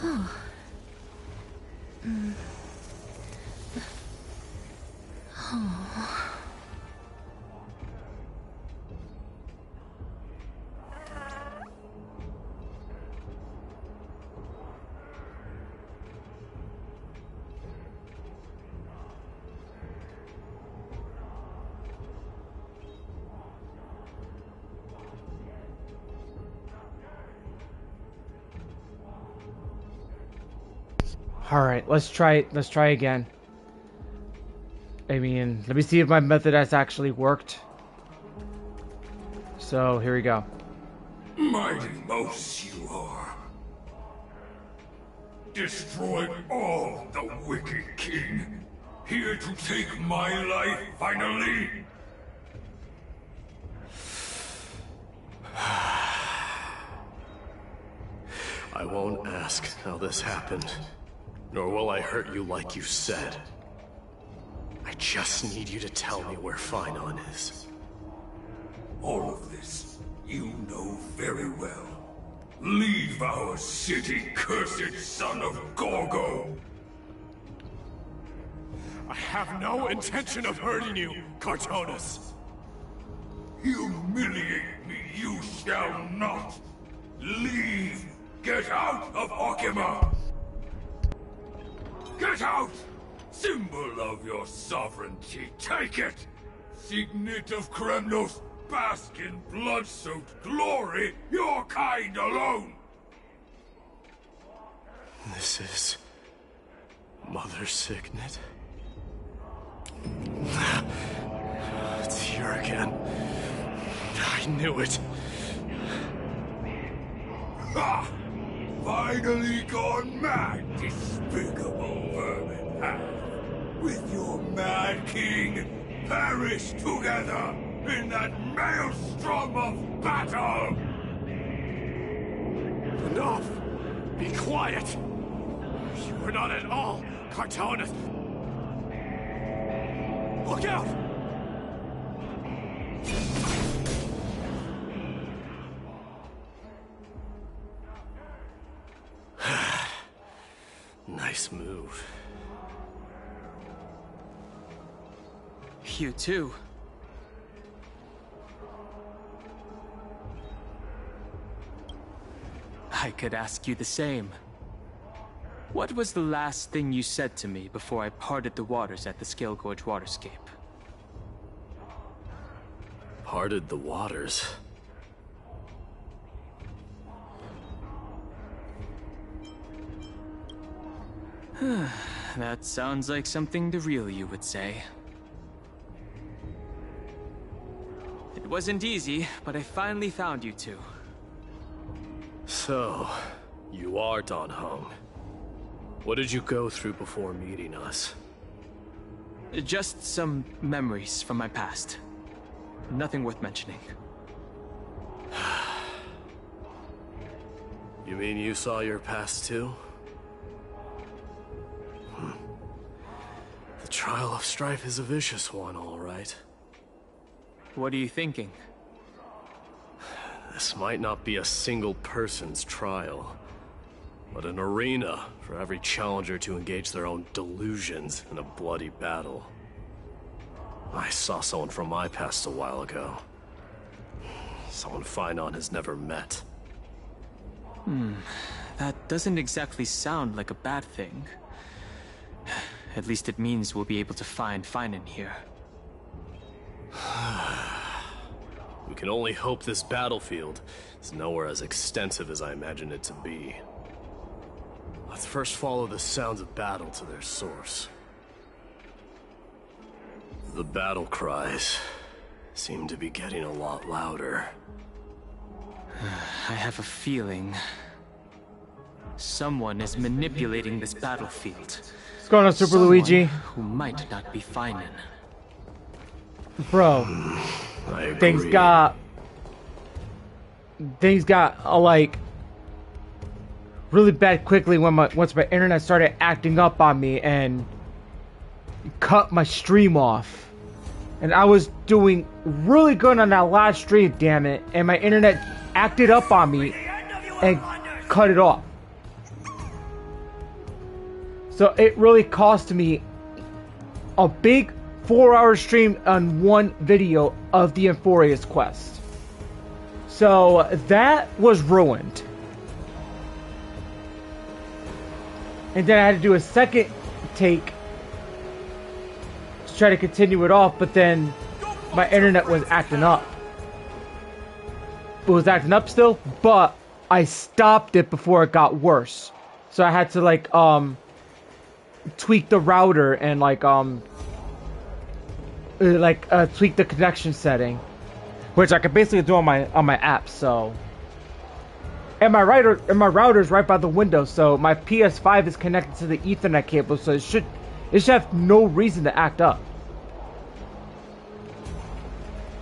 Oh. Oh. Alright, let's try again. I mean, let me see if my method has actually worked. So, here we go. Mighty Mouse you are. Destroyed all the wicked king. Here to take my life, finally. I won't ask how this happened, nor will I hurt you like you said. I just need you to tell me where Finon is. All of this, you know very well. Leave our city, cursed son of Gorgo! I have no intention of hurting you, Cartonus! Humiliate me you shall not! Leave! Get out of Okima! Get out! Symbol of your sovereignty, take it! Signet of Kremnos, bask in blood-soaked glory, your kind alone! This is... Mother Signet? It's here again. I knew it. Ha! Finally gone mad, despicable vermin have. With your mad king, perish together in that maelstrom of battle! Enough! Be quiet! You were not at all, Cartonus! Look out! Nice move. You too. I could ask you the same. What was the last thing you said to me before I parted the waters at the Scale Gorge waterscape? Parted the waters? That sounds like something the real you would say. It wasn't easy, but I finally found you two. So, you are Dan Heng. What did you go through before meeting us? Just some memories from my past. Nothing worth mentioning. You mean you saw your past too? The trial of strife is a vicious one, all right. What are you thinking? This might not be a single person's trial, but an arena for every challenger to engage their own delusions in a bloody battle. I saw someone from my past a while ago. Someone Finon has never met. That doesn't exactly sound like a bad thing. At least it means we'll be able to find Finon here. We can only hope this battlefield is nowhere as extensive as I imagined it to be. Let's first follow the sounds of battle to their source. The battle cries seem to be getting a lot louder. I have a feeling someone is manipulating this battlefield. What's going on, Super Luigi? Who might not be Finon. Bro, things got like really bad quickly when once my internet started acting up on me and cut my stream off. And I was doing really good on that last stream, damn it, and my internet acted up on me and cut it off. So it really cost me a big 4-hour stream on one video of the Amphoreus quest. So that was ruined. And then I had to do a second take to try to continue it off, but then my internet was acting up. It was acting up still, but I stopped it before it got worse. So I had to like tweak the router and tweak the connection setting, which I could basically do on my app. So, and my router is right by the window, so my PS5 is connected to the Ethernet cable, so it should have no reason to act up.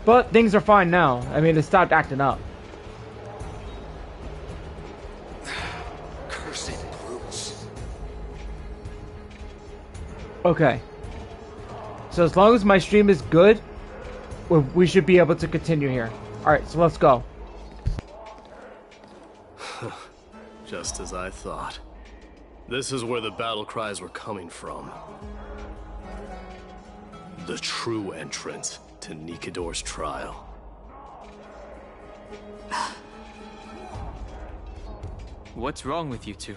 But things are fine now. I mean, it stopped acting up. Cursed brutes. Okay. So as long as my stream is good, we should be able to continue here. Alright, so let's go. Just as I thought. This is where the battle cries were coming from. The true entrance to Nikador's trial. What's wrong with you two?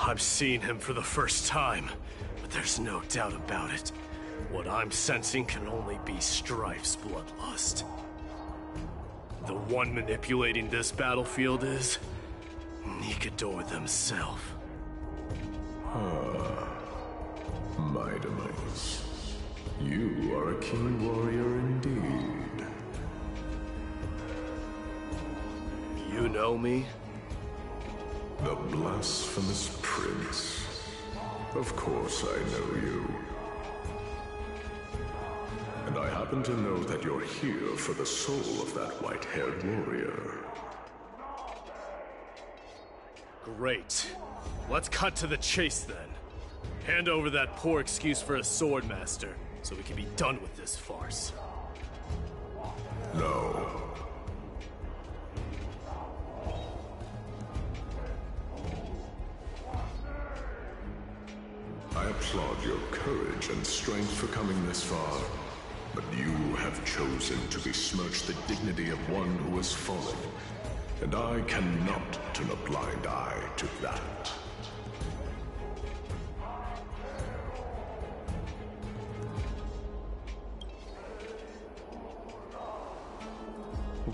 I'm seeing him for the first time, but there's no doubt about it. What I'm sensing can only be Strife's bloodlust. The one manipulating this battlefield is Nikador themselves. Mightimus, you are a keen warrior indeed. You know me? The blasphemous prince. Of course I know you. And I happen to know that you're here for the soul of that white-haired warrior. Great. Let's cut to the chase then. Hand over that poor excuse for a swordmaster, so we can be done with this farce. No. I applaud your courage and strength for coming this far, but you have chosen to besmirch the dignity of one who has fallen, and I cannot turn a blind eye to that.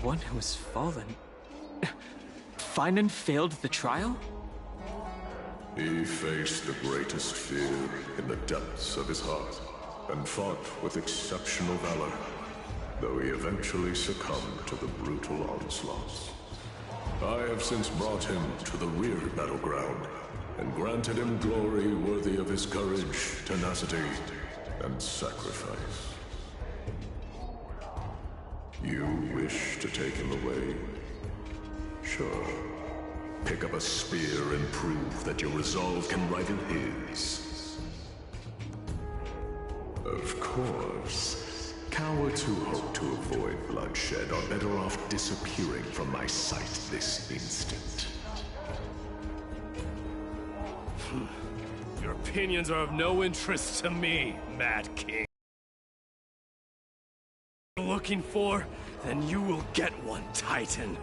One who has fallen? Finan failed the trial? He faced the greatest fear in the depths of his heart, and fought with exceptional valor, though he eventually succumbed to the brutal onslaughts. I have since brought him to the rear battleground, and granted him glory worthy of his courage, tenacity, and sacrifice. You wish to take him away? Sure. Pick up a spear and prove that your resolve can rival his. Of course, cowards who hope to avoid bloodshed are better off disappearing from my sight this instant. Your opinions are of no interest to me, Mad King. If you're looking for, then you will get one, Titan.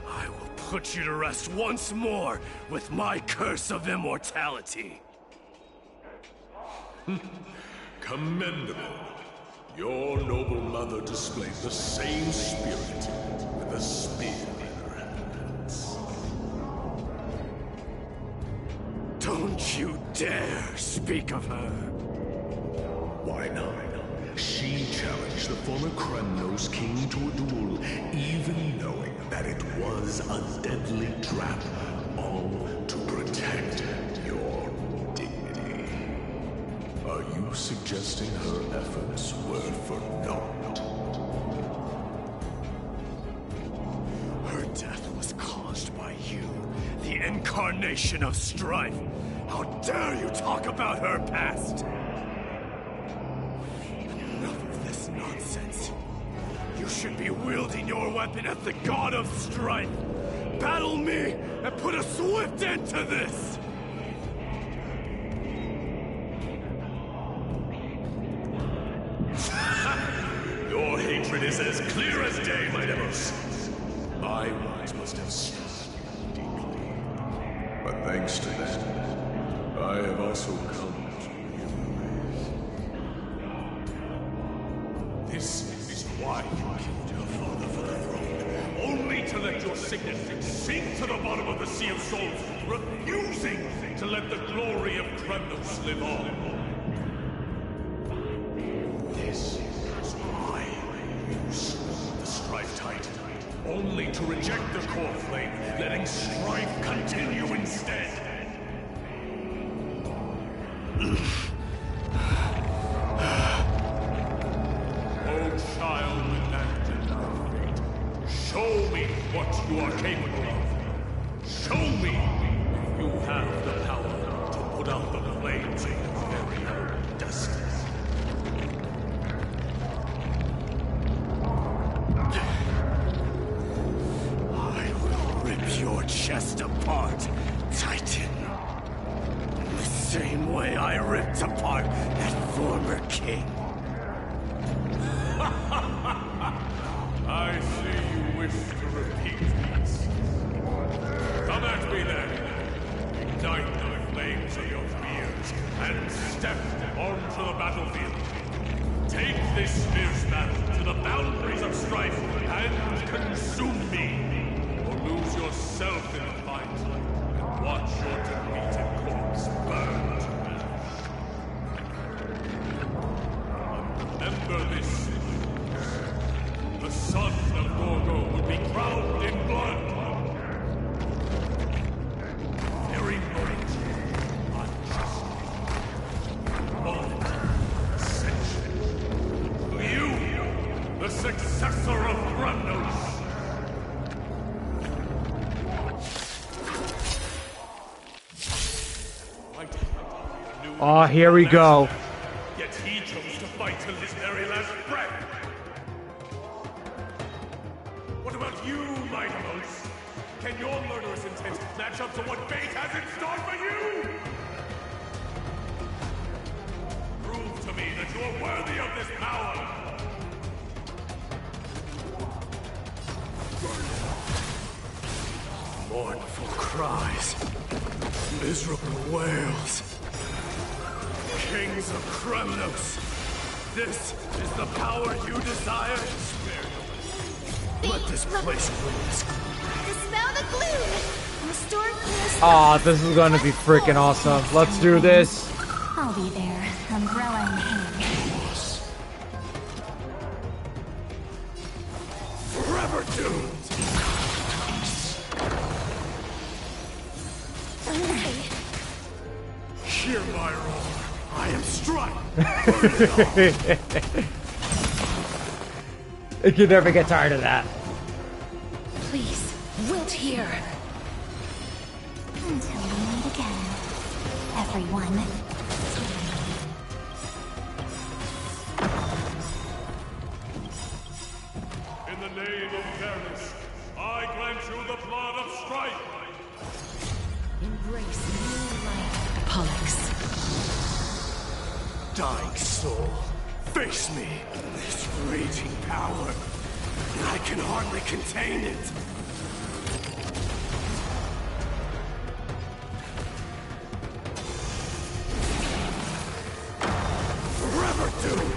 I will put you to rest once more with my curse of immortality. Commendable. Your noble mother displayed the same spirit with a spear in her hands. Don't you dare speak of her. Why not? She challenged the former Kremnos king to a duel, even knowing that it was a deadly trap, all to protect your dignity. Are you suggesting her efforts were for naught? Her death was caused by you, the incarnation of strife. How dare you talk about her past? Enough of this nonsense. You should be wielding your weapon at the god of strife. Battle me and put a swift end to this! Your hatred is as clear as day, my Demos. My words must have struck you deeply. But thanks to that, I have also come to realize. This is why you killed your father for the throne. Only to let your signet sink to the bottom of the Sea of Souls, refusing to let the glory of Kremnos live on. This is why you slew the Strife Titan. Only to reject the core flame, letting strife continue instead. Oh, child with that denied fate, show me what you are capable of. Show me if you have the power to put out the flames of your very own destiny. Your chest apart, Titan. The same way I ripped apart that former king. I see you wish to repeat this. Come at me then. Ignite the flames of your fears and step onto the battlefield. Take this fierce battle to the boundaries of strife and consume me. Lose yourself in the fight, and watch your defeated corpse burn to ash. Remember this. The son of Gorgo will be crowned in blood. Very great, unjustly. Moment, ascension. You, the successor of Kremnos. Oh, here we go. Yet he chose to fight till his very last breath. What about you, my Demos? Can your murderous intent match up to what fate has in store for you? Prove to me that you are worthy of this power. Mournful cries, miserable wails. Kings of Kremnos, this is the power you desire? Let this place release. Dispel the gloom! Restore clear. Aw, this is gonna be freaking awesome. Let's do this. I'll be there, umbrella in hand. Forever doomed! Hear my roar. I am struck. You can never get tired of that. Please, wilt here. Until we meet again, everyone. In the name of fairness, I grant you the blood of strife. Embrace new life, Pollux. Dying soul, face me. This raging power. I can hardly contain it. Forever doomed.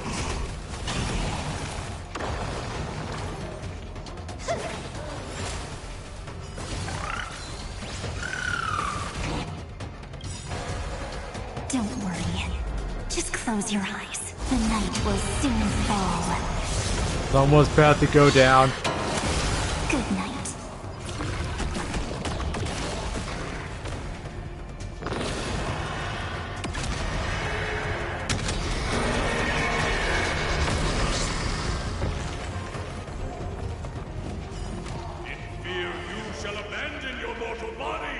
Don't worry. Just close your eyes. The night will soon fall. It's almost about to go down. Good night. In fear you shall abandon your mortal body,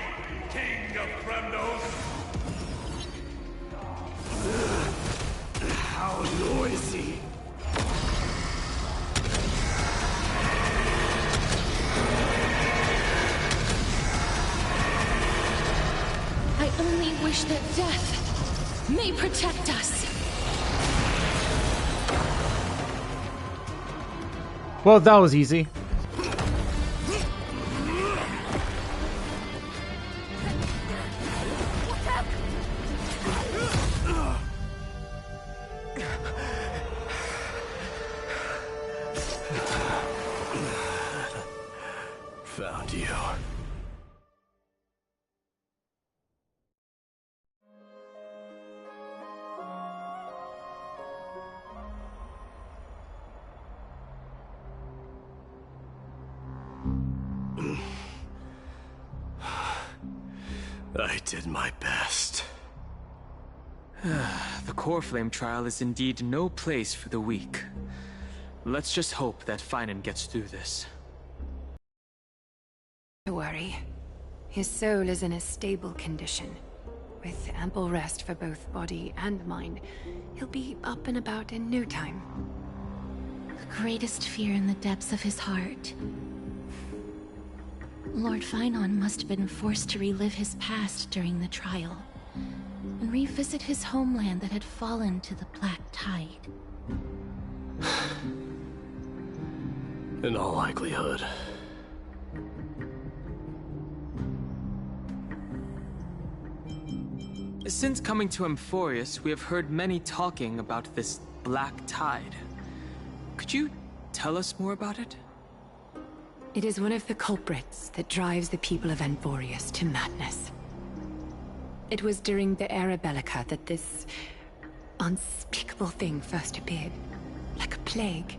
King of Kremnos. wish that death may protect us. Well, that was easy. Found you. I did my best. The core flame trial is indeed no place for the weak. Let's just hope that Finan gets through this. Don't worry. His soul is in a stable condition. With ample rest for both body and mind, he'll be up and about in no time. The greatest fear in the depths of his heart. Lord Finan must have been forced to relive his past during the trial, and revisit his homeland that had fallen to the Black Tide. In all likelihood. Since coming to Amphoreus, we have heard many talking about this Black Tide. Could you tell us more about it? It is one of the culprits that drives the people of Amphoreus to madness. It was during the Era Bellica that this unspeakable thing first appeared, like a plague,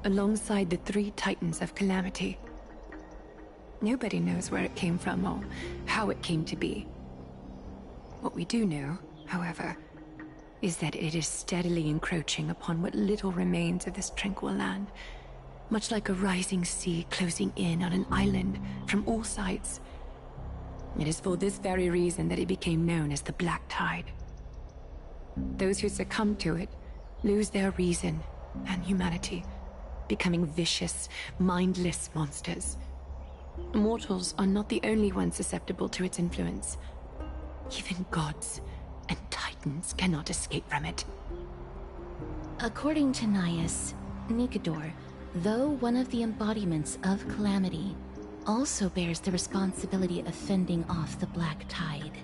alongside the 3 titans of calamity. Nobody knows where it came from or how it came to be. What we do know, however, is that it is steadily encroaching upon what little remains of this tranquil land, much like a rising sea closing in on an island from all sides. It is for this very reason that it became known as the Black Tide. Those who succumb to it lose their reason and humanity, becoming vicious, mindless monsters. Mortals are not the only ones susceptible to its influence. Even gods and titans cannot escape from it. According to Naius, Nikador, though one of the embodiments of Calamity, also bears the responsibility of fending off the Black Tide.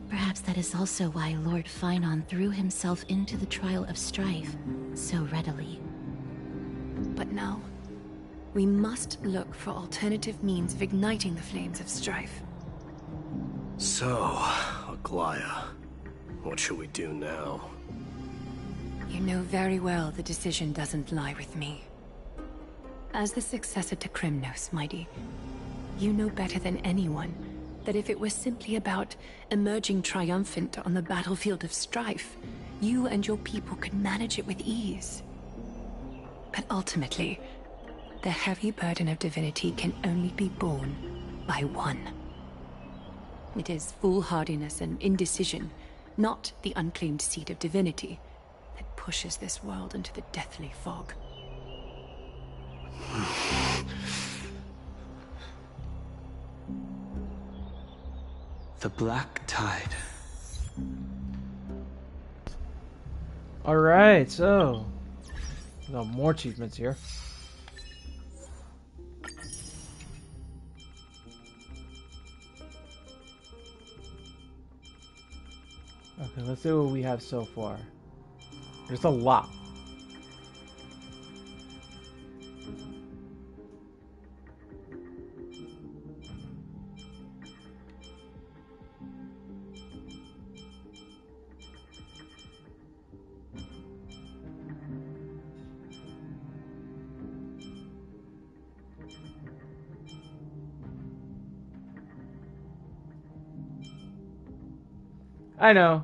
Perhaps that is also why Lord Finan threw himself into the trial of strife so readily. But now, we must look for alternative means of igniting the flames of strife. So, Aglaya, what should we do now? You know very well the decision doesn't lie with me. As the successor to Krymnos, Mighty, you know better than anyone that if it was simply about emerging triumphant on the battlefield of strife, you and your people could manage it with ease. But ultimately, the heavy burden of divinity can only be borne by one. It is foolhardiness and indecision, not the unclaimed seed of divinity, that pushes this world into the deathly fog. The Black Tide. Alright, so we got more achievements here. Okay, let's see what we have so far. There's a lot. I know.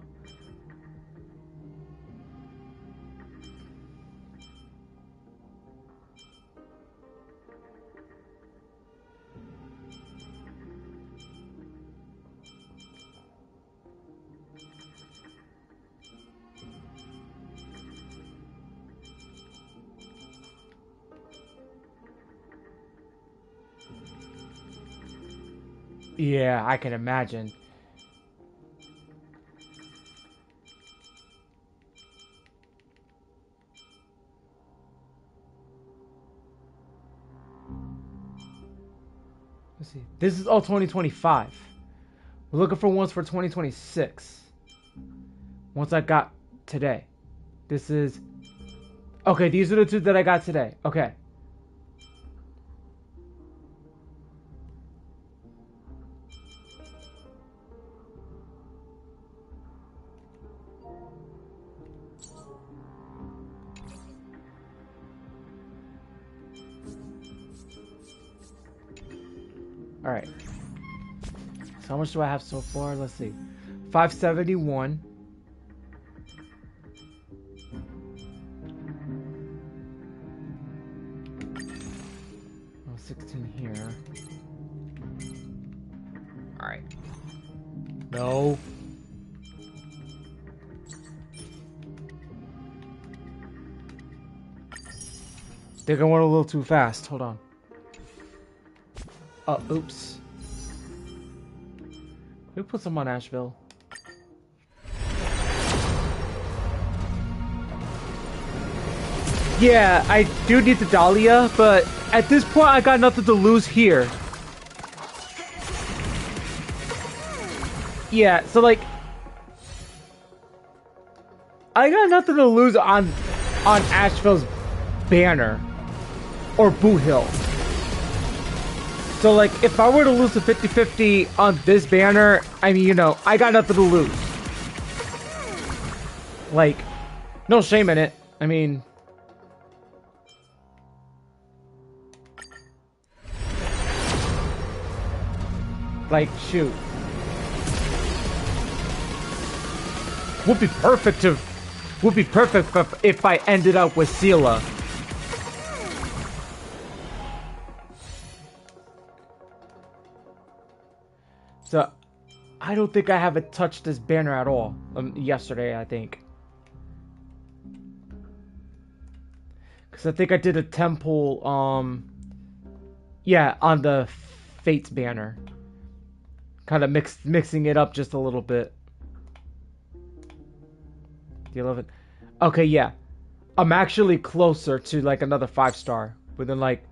Yeah, I can imagine. Let's see. This is all 2025. We're looking for ones for 2026. Once I got today. This is... Okay, these are the two that I got today. Okay. Alright. So how much do I have so far? Let's see. 571. Oh, 16 here. Alright. No. I think I went a little too fast. Hold on. Oops. Can we put some on Asheville? Yeah, I do need the Dahlia, but at this point I got nothing to lose here. Yeah, so like... I got nothing to lose on Asheville's banner. Or Boot Hill. So, like, if I were to lose the 50-50 on this banner, I mean, you know, I got nothing to lose. Like, no shame in it. I mean... Like, shoot. Would be perfect if I ended up with Sela. So, I don't think I haven't touched this banner at all. Yesterday, I think. Because I think I did a temple, yeah, on the Fates banner. Kind of mixing it up just a little bit. The 11. Okay, yeah. I'm actually closer to, like, another 5-star. Within, like,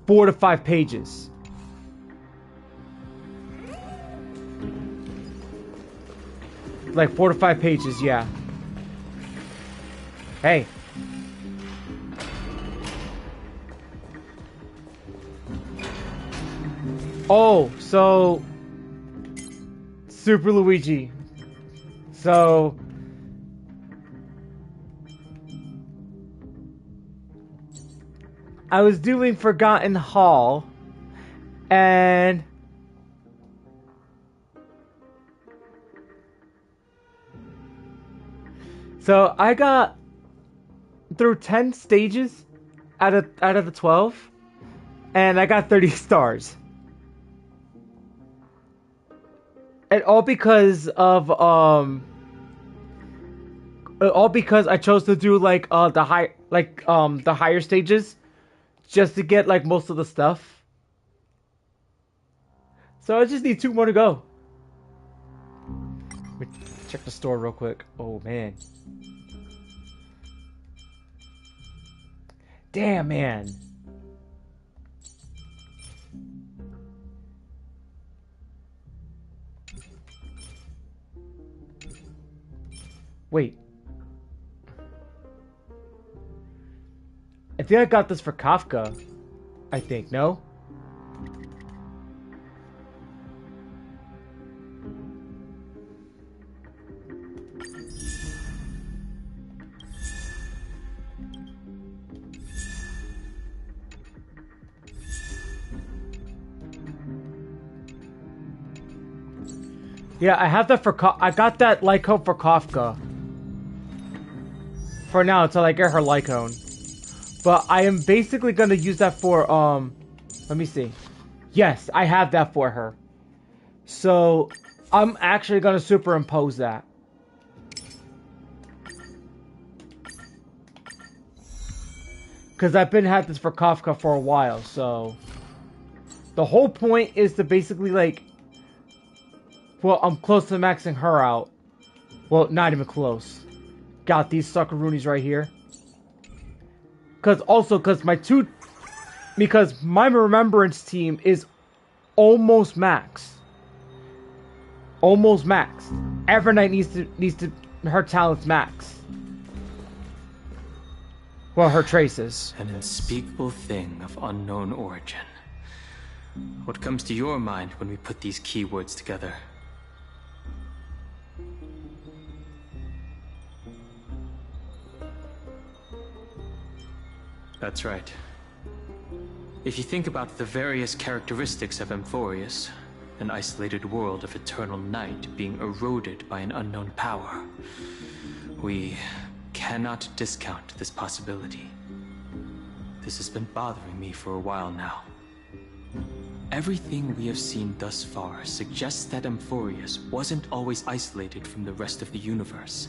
4 to 5 pages. Like 4 to 5 pages, yeah. Hey. Oh, so Super Luigi. So I was doing Forgotten Hall and so I got through 10 stages out of the 12, and I got 30 stars. And all because of all because I chose to do like the higher stages just to get like most of the stuff. So I just need 2 more to go. Let me check the store real quick. Oh man. Damn, man. Wait. I think I got this for Kafka. I think, no? Yeah, I have that for I got that Lycone for Kafka. For now, until I get her Lycone. But I am basically gonna use that for, let me see. Yes, I have that for her. So, I'm actually gonna superimpose that. Because I've been had this for Kafka for a while, so... The whole point is to basically, like... Well, I'm close to maxing her out. Well, not even close. Got these suckeroonies right here. Because my remembrance team is almost max. Almost max. Evernight needs to her talent's max. Well, her traces. An unspeakable thing of unknown origin. What comes to your mind when we put these keywords together? That's right. If you think about the various characteristics of Amphoreus, an isolated world of eternal night being eroded by an unknown power, we cannot discount this possibility. This has been bothering me for a while now. Everything we have seen thus far suggests that Amphoreus wasn't always isolated from the rest of the universe.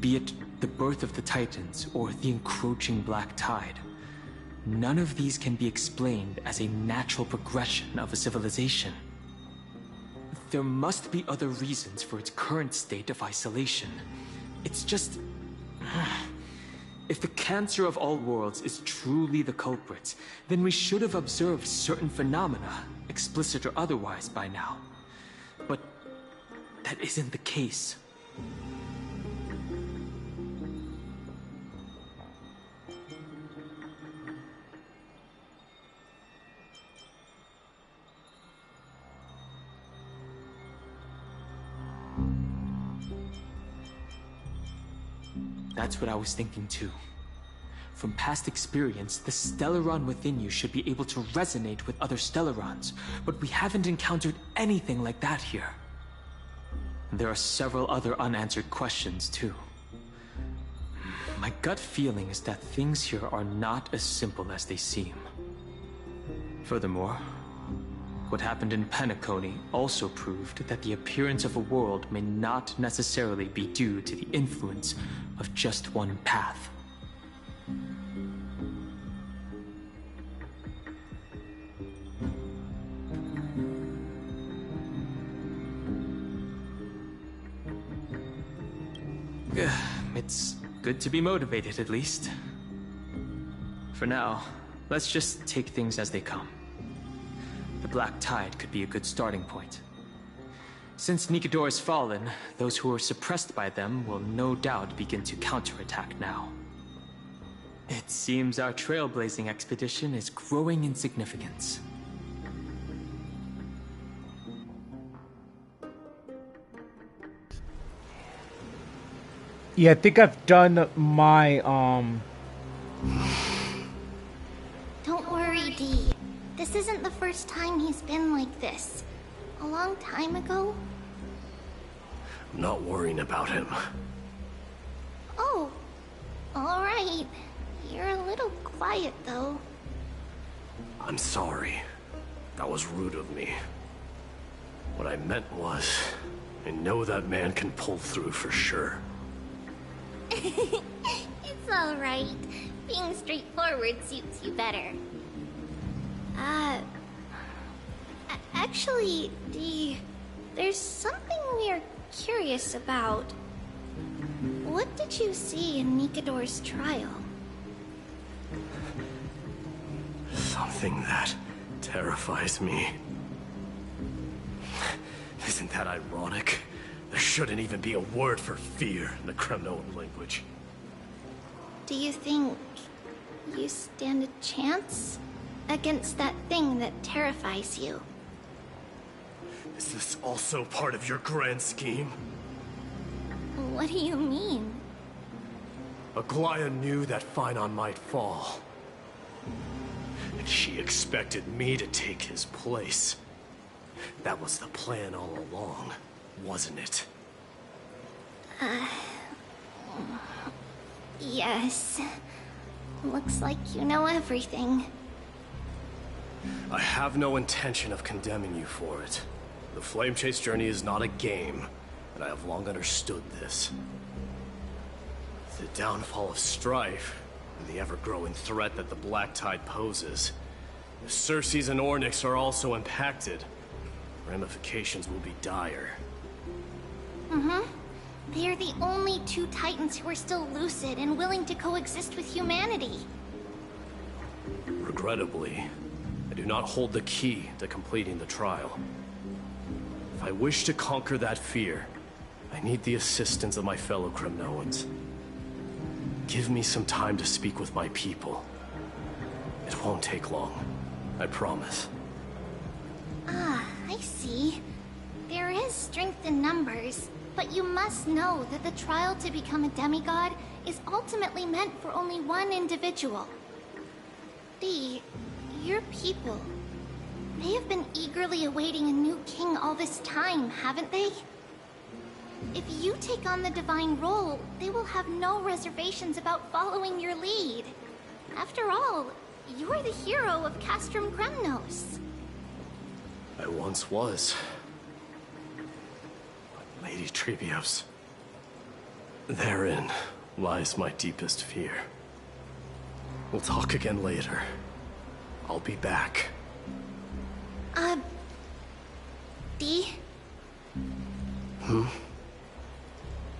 Be it the birth of the Titans or the encroaching black tide, none of these can be explained as a natural progression of a civilization. There must be other reasons for its current state of isolation. It's just... If the cancer of all worlds is truly the culprit, then we should have observed certain phenomena, explicit or otherwise, by now. But that isn't the case. That's what I was thinking too. From past experience, the Stellaron within you should be able to resonate with other Stellarons, but we haven't encountered anything like that here. There are several other unanswered questions too. My gut feeling is that things here are not as simple as they seem. Furthermore, what happened in Penacony also proved that the appearance of a world may not necessarily be due to the influence of just one path. It's good to be motivated, at least. For now, let's just take things as they come. The Black Tide could be a good starting point. Since Nikador has fallen, those who are suppressed by them will no doubt begin to counterattack now. It seems our trailblazing expedition is growing in significance. Yeah, I think I've done my, Don't worry, Dee. This isn't the first time he's been like this. A long time ago. I'm not worrying about him. Oh, alright. You're a little quiet, though. I'm sorry. That was rude of me. What I meant was, I know that man can pull through for sure. It's alright. Being straightforward suits you better. Actually, Dee, there's something we're curious about. What did you see in Nikador's trial? Something that terrifies me. Isn't that ironic? There shouldn't even be a word for fear in the Kremnoan language. Do you think you stand a chance against that thing that terrifies you? Is this also part of your grand scheme? What do you mean? Aglaya knew that Phynon might fall. And she expected me to take his place. That was the plan all along, wasn't it? Yes. Looks like you know everything. I have no intention of condemning you for it. The Flame Chase journey is not a game, and I have long understood this. The downfall of Strife, and the ever-growing threat that the Black Tide poses, If Circes and Ornyx are also impacted, ramifications will be dire. They are the only two Titans who are still lucid and willing to coexist with humanity. Regrettably, I do not hold the key to completing the trial. If I wish to conquer that fear, I need the assistance of my fellow Kremnoans. Give me some time to speak with my people. It won't take long, I promise. Ah, I see. There is strength in numbers, but you must know that the trial to become a demigod is ultimately meant for only one individual. Your people, they have been eagerly awaiting a new king all this time, haven't they? If you take on the divine role, they will have no reservations about following your lead. After all, you are the hero of Castrum Kremnos. I once was. But Lady Trebios, therein lies my deepest fear. We'll talk again later. I'll be back. Dee?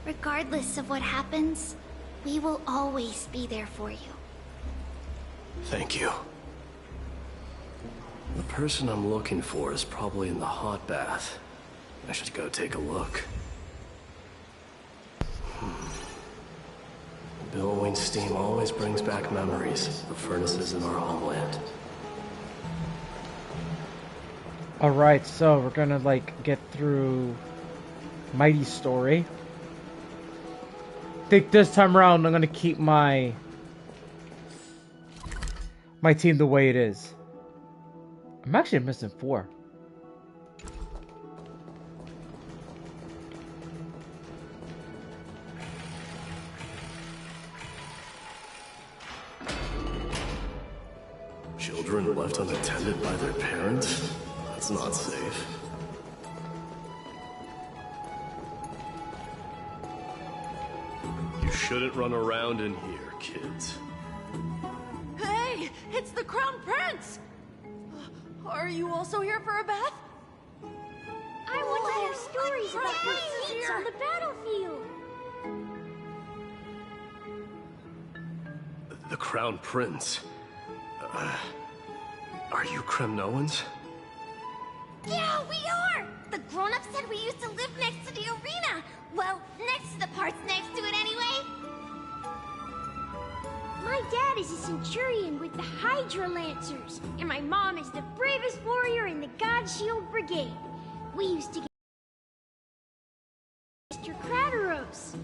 Regardless of what happens, we will always be there for you. Thank you. The person I'm looking for is probably in the hot bath. I should go take a look. Billowing steam always brings back memories of the furnaces in our homeland. Alright, so we're gonna get through Mighty's story. I think this time around I'm gonna keep my team the way it is. I'm actually missing 4. Children left unattended by their parents? That's not safe. You shouldn't run around in here, kids. Hey, it's the Crown Prince! Are you also here for a bath? I want to hear stories about the feats on the battlefield. The Crown Prince. Are you Kremnoans? Yeah, we are! The grown-ups said we used to live next to the arena. Well, next to the parts next to it anyway. My dad is a centurion with the Hydra Lancers, and my mom is the bravest warrior in the God Shield Brigade. We used to get Mr. Crateros.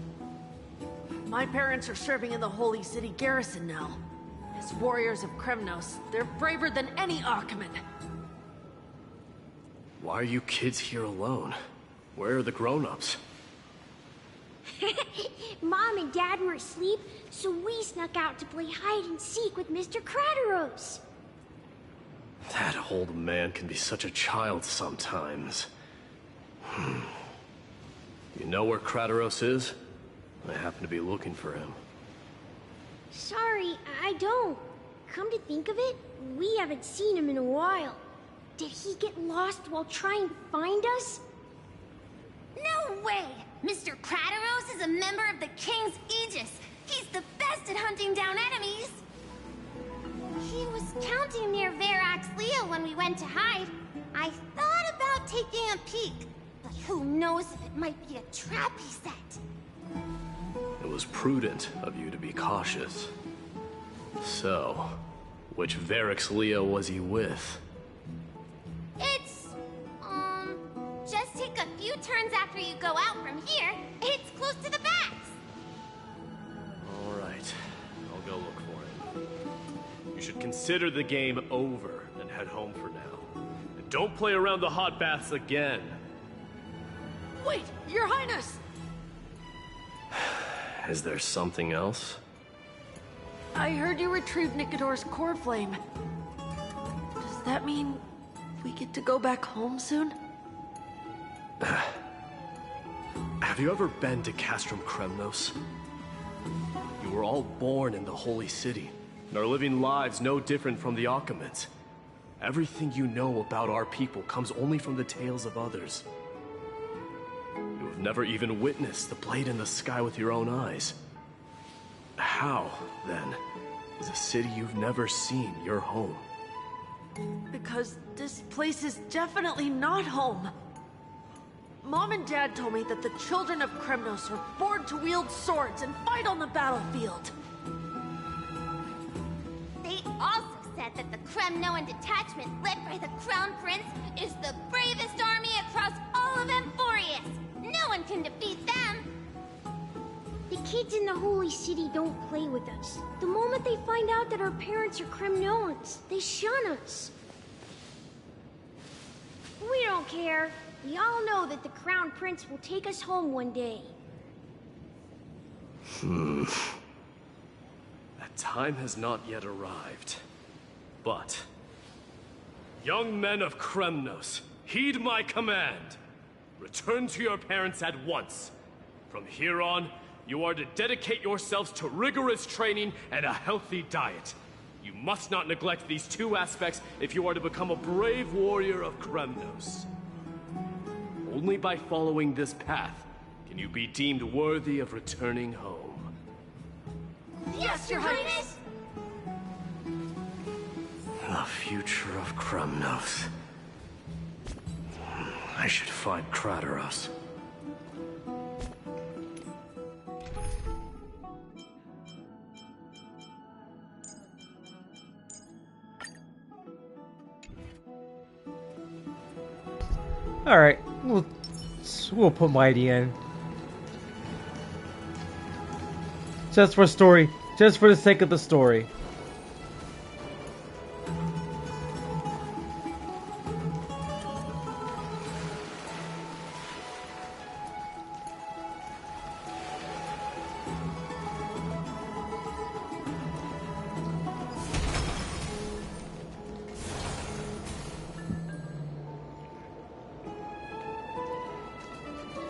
My parents are serving in the Holy City garrison now. As warriors of Kremnos, they're braver than any Archiman. Why are you kids here alone? Where are the grown-ups? Mom and Dad were asleep, so we snuck out to play hide and seek with Mr. Crateros. That old man can be such a child sometimes. You know where Crateros is? I happen to be looking for him. Sorry, I don't. Come to think of it, we haven't seen him in a while. Did he get lost while trying to find us? No way! Mr. Crateros is a member of the King's Aegis. He's the best at hunting down enemies. He was counting near Verax Leo when we went to hide. I thought about taking a peek, but who knows if it might be a trap he set. It was prudent of you to be cautious. So, which Verax Leo was he with? It's, just take a few turns after you go out from here. It's close to the bats. All right, I'll go look for him. You should consider the game over and head home for now. And don't play around the hot baths again. Wait, Your Highness! Is there something else? I heard you retrieved Nicodor's core flame. Does that mean we get to go back home soon? Have you ever been to Castrum Kremnos? You were all born in the Holy City, and are living lives no different from the Archimans. Everything you know about our people comes only from the tales of others. You have never even witnessed the blade in the sky with your own eyes. How, then, is a city you've never seen your home? Because this place is definitely not home. Mom and Dad told me that the children of Kremnos are born to wield swords and fight on the battlefield. They also said that the Kremnoan detachment led by the Crown Prince is the bravest army across all of Amphoreus. No one can defeat them. The kids in the Holy City don't play with us. The moment they find out that our parents are Kremnoans, they shun us. We don't care. We all know that the Crown Prince will take us home one day. That time has not yet arrived. But, young men of Kremnos, heed my command. Return to your parents at once. From here on, you are to dedicate yourselves to rigorous training and a healthy diet. You must not neglect these two aspects if you are to become a brave warrior of Kremnos. Only by following this path can you be deemed worthy of returning home. Yes, Your Highness! The future of Kremnos. I should find Krateros. Alright, we'll put Mighty in. Just for story. Just for the sake of the story.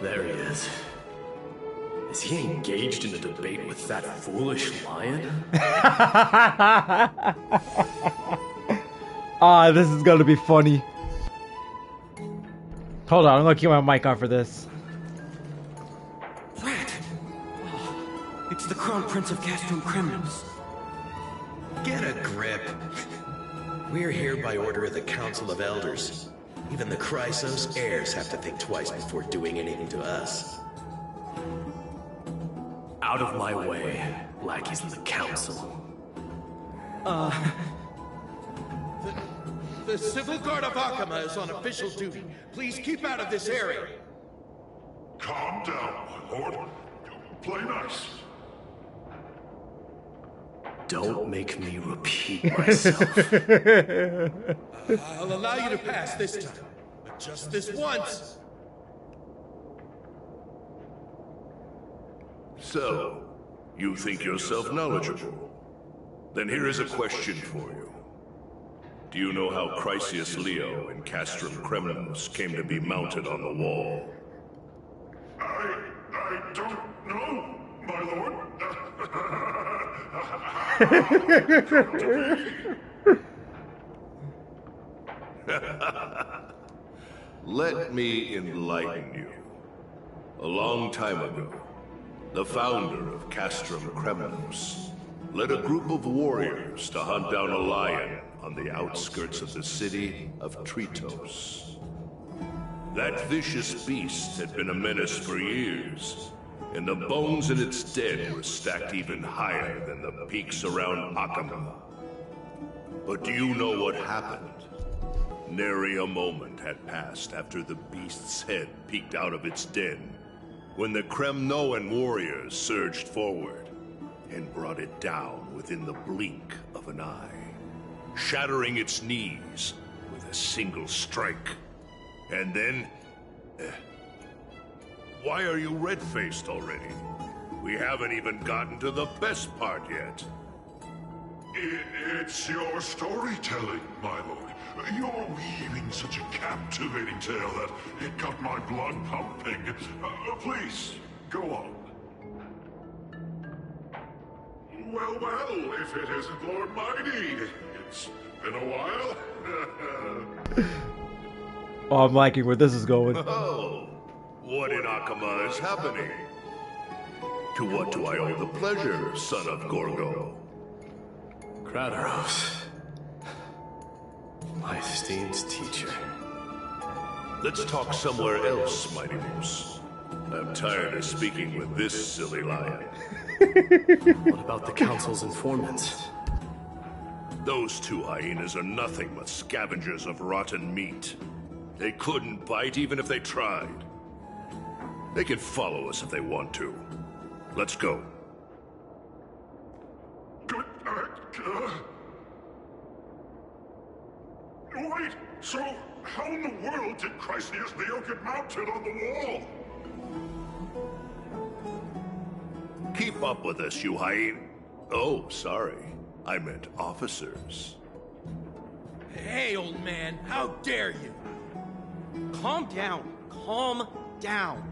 There he is. Is he engaged in a debate with that foolish lion? Ah, this is gonna be funny. Hold on, I'm gonna keep my mic on for this. Rat! Oh, it's the Crown Prince of Castrum Kremnos. Get a grip. We're here by order of the Council of Elders. Even the Chrysos heirs have to think twice before doing anything to us. Out of my way, lackeys of the Council. The Civil Guard of Akama is on official duty. Please keep out of this area. Calm down, my lord. Play nice. Don't make me repeat myself. I'll allow you to pass this time, but just this once. So, you think yourself knowledgeable? Then here is a question for you. Do you know how Chrysius Leo and Castrum Kremnos came to be mounted on the wall? I don't know, my lord. Let me enlighten you. A long time ago, the founder of Castrum Kremnos led a group of warriors to hunt down a lion on the outskirts of the city of Tritos. That vicious beast had been a menace for years, and the bones in its den were stacked even higher than the peaks around Akama. But do you know what happened? Nary a moment had passed after the beast's head peeked out of its den, when the Kremnoan warriors surged forward and brought it down within the blink of an eye, shattering its knees with a single strike. And then... why are you red-faced already? We haven't even gotten to the best part yet. It's your storytelling, my lord. You're weaving such a captivating tale that it got my blood pumping. Please, go on. Well, if it isn't Lord Mighty, it's In a while? Oh, I'm liking where this is going. Oh, what in Akama is happening? To what do I owe the pleasure, son of Gorgo? Kratos. My esteemed teacher. Let's talk somewhere else, Mighty Moose. I'm tired of speaking with this silly lion. What about the Council's informants? Those two hyenas are nothing but scavengers of rotten meat. They couldn't bite even if they tried. They can follow us if they want to. Let's go. Wait, so how in the world did Chrysius Leo get mounted on the wall? Keep up with us, you hyena. Oh, sorry. I meant officers. Hey, old man, how dare you? Calm down. Calm down.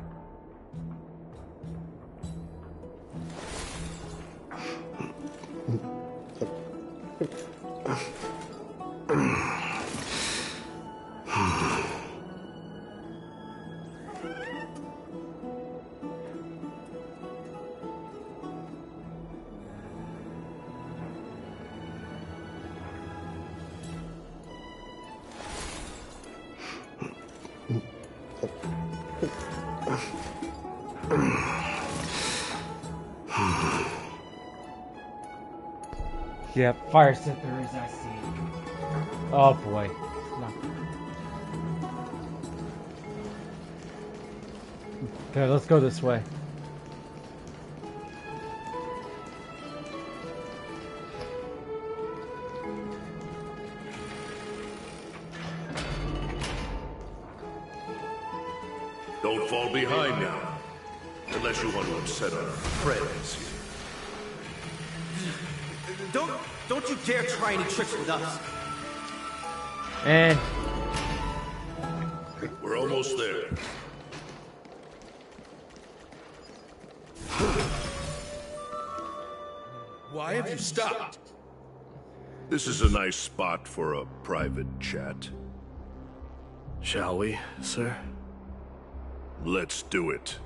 Yep, fire sithers, I see. Oh boy. No. Okay, let's go this way. Don't fall behind now. Unless you want to upset our friends here. Don't you dare try any tricks with us. And we're almost there. Why have you stopped? This is a nice spot for a private chat. Shall we, sir? Let's do it.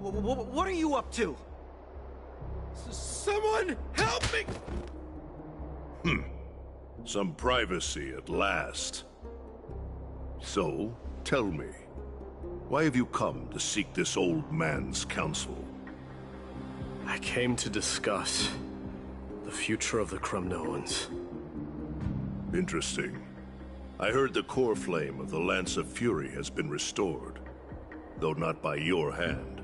What are you up to? Someone help me! Some privacy at last. So, tell me, why have you come to seek this old man's counsel? I came to discuss the future of the Kremnoans. Interesting. I heard the core flame of the Lance of Fury has been restored, though not by your hand.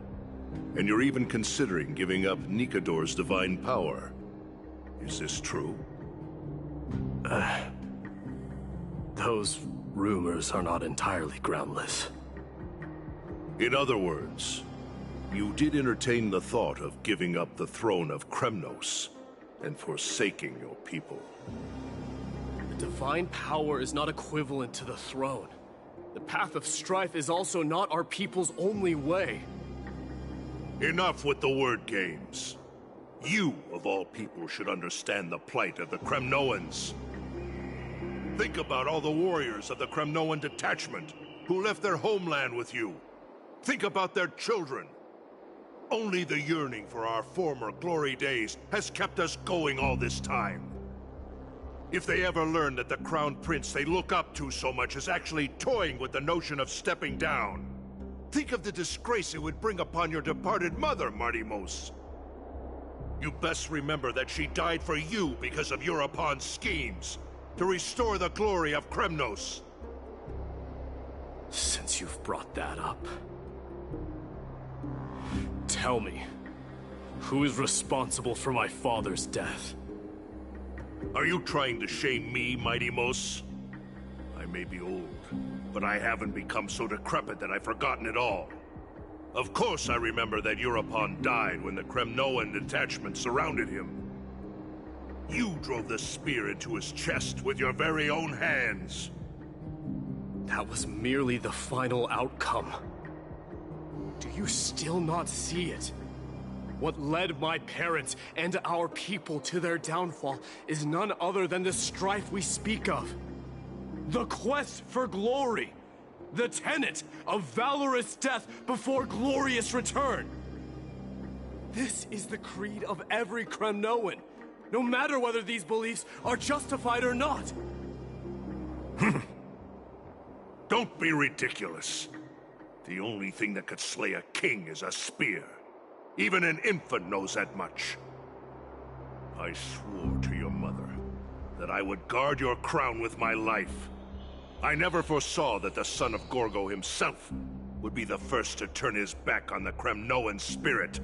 And you're even considering giving up Nikador's divine power. Is this true? Those rumors are not entirely groundless. In other words, you did entertain the thought of giving up the throne of Kremnos and forsaking your people. The divine power is not equivalent to the throne. The path of strife is also not our people's only way. Enough with the word games. You, of all people, should understand the plight of the Kremnoans. Think about all the warriors of the Kremnoan detachment who left their homeland with you. Think about their children. Only the yearning for our former glory days has kept us going all this time. If they ever learn that the crown prince they look up to so much is actually toying with the notion of stepping down, think of the disgrace it would bring upon your departed mother, Martimos. You best remember that she died for you because of Europon's schemes to restore the glory of Kremnos. Since you've brought that up, tell me, who is responsible for my father's death? Are you trying to shame me, Martimos? I may be old, but I haven't become so decrepit that I've forgotten it all. Of course I remember that Europon died when the Kremnoan detachment surrounded him. You drove the spear into his chest with your very own hands. That was merely the final outcome. Do you still not see it? What led my parents and our people to their downfall is none other than the strife we speak of. The quest for glory. The tenet of valorous death before glorious return. This is the creed of every Kremnoan, no matter whether these beliefs are justified or not. Don't be ridiculous. The only thing that could slay a king is a spear. Even an infant knows that much. I swore to your mother that I would guard your crown with my life. I never foresaw that the son of Gorgo himself would be the first to turn his back on the Kremnoan spirit.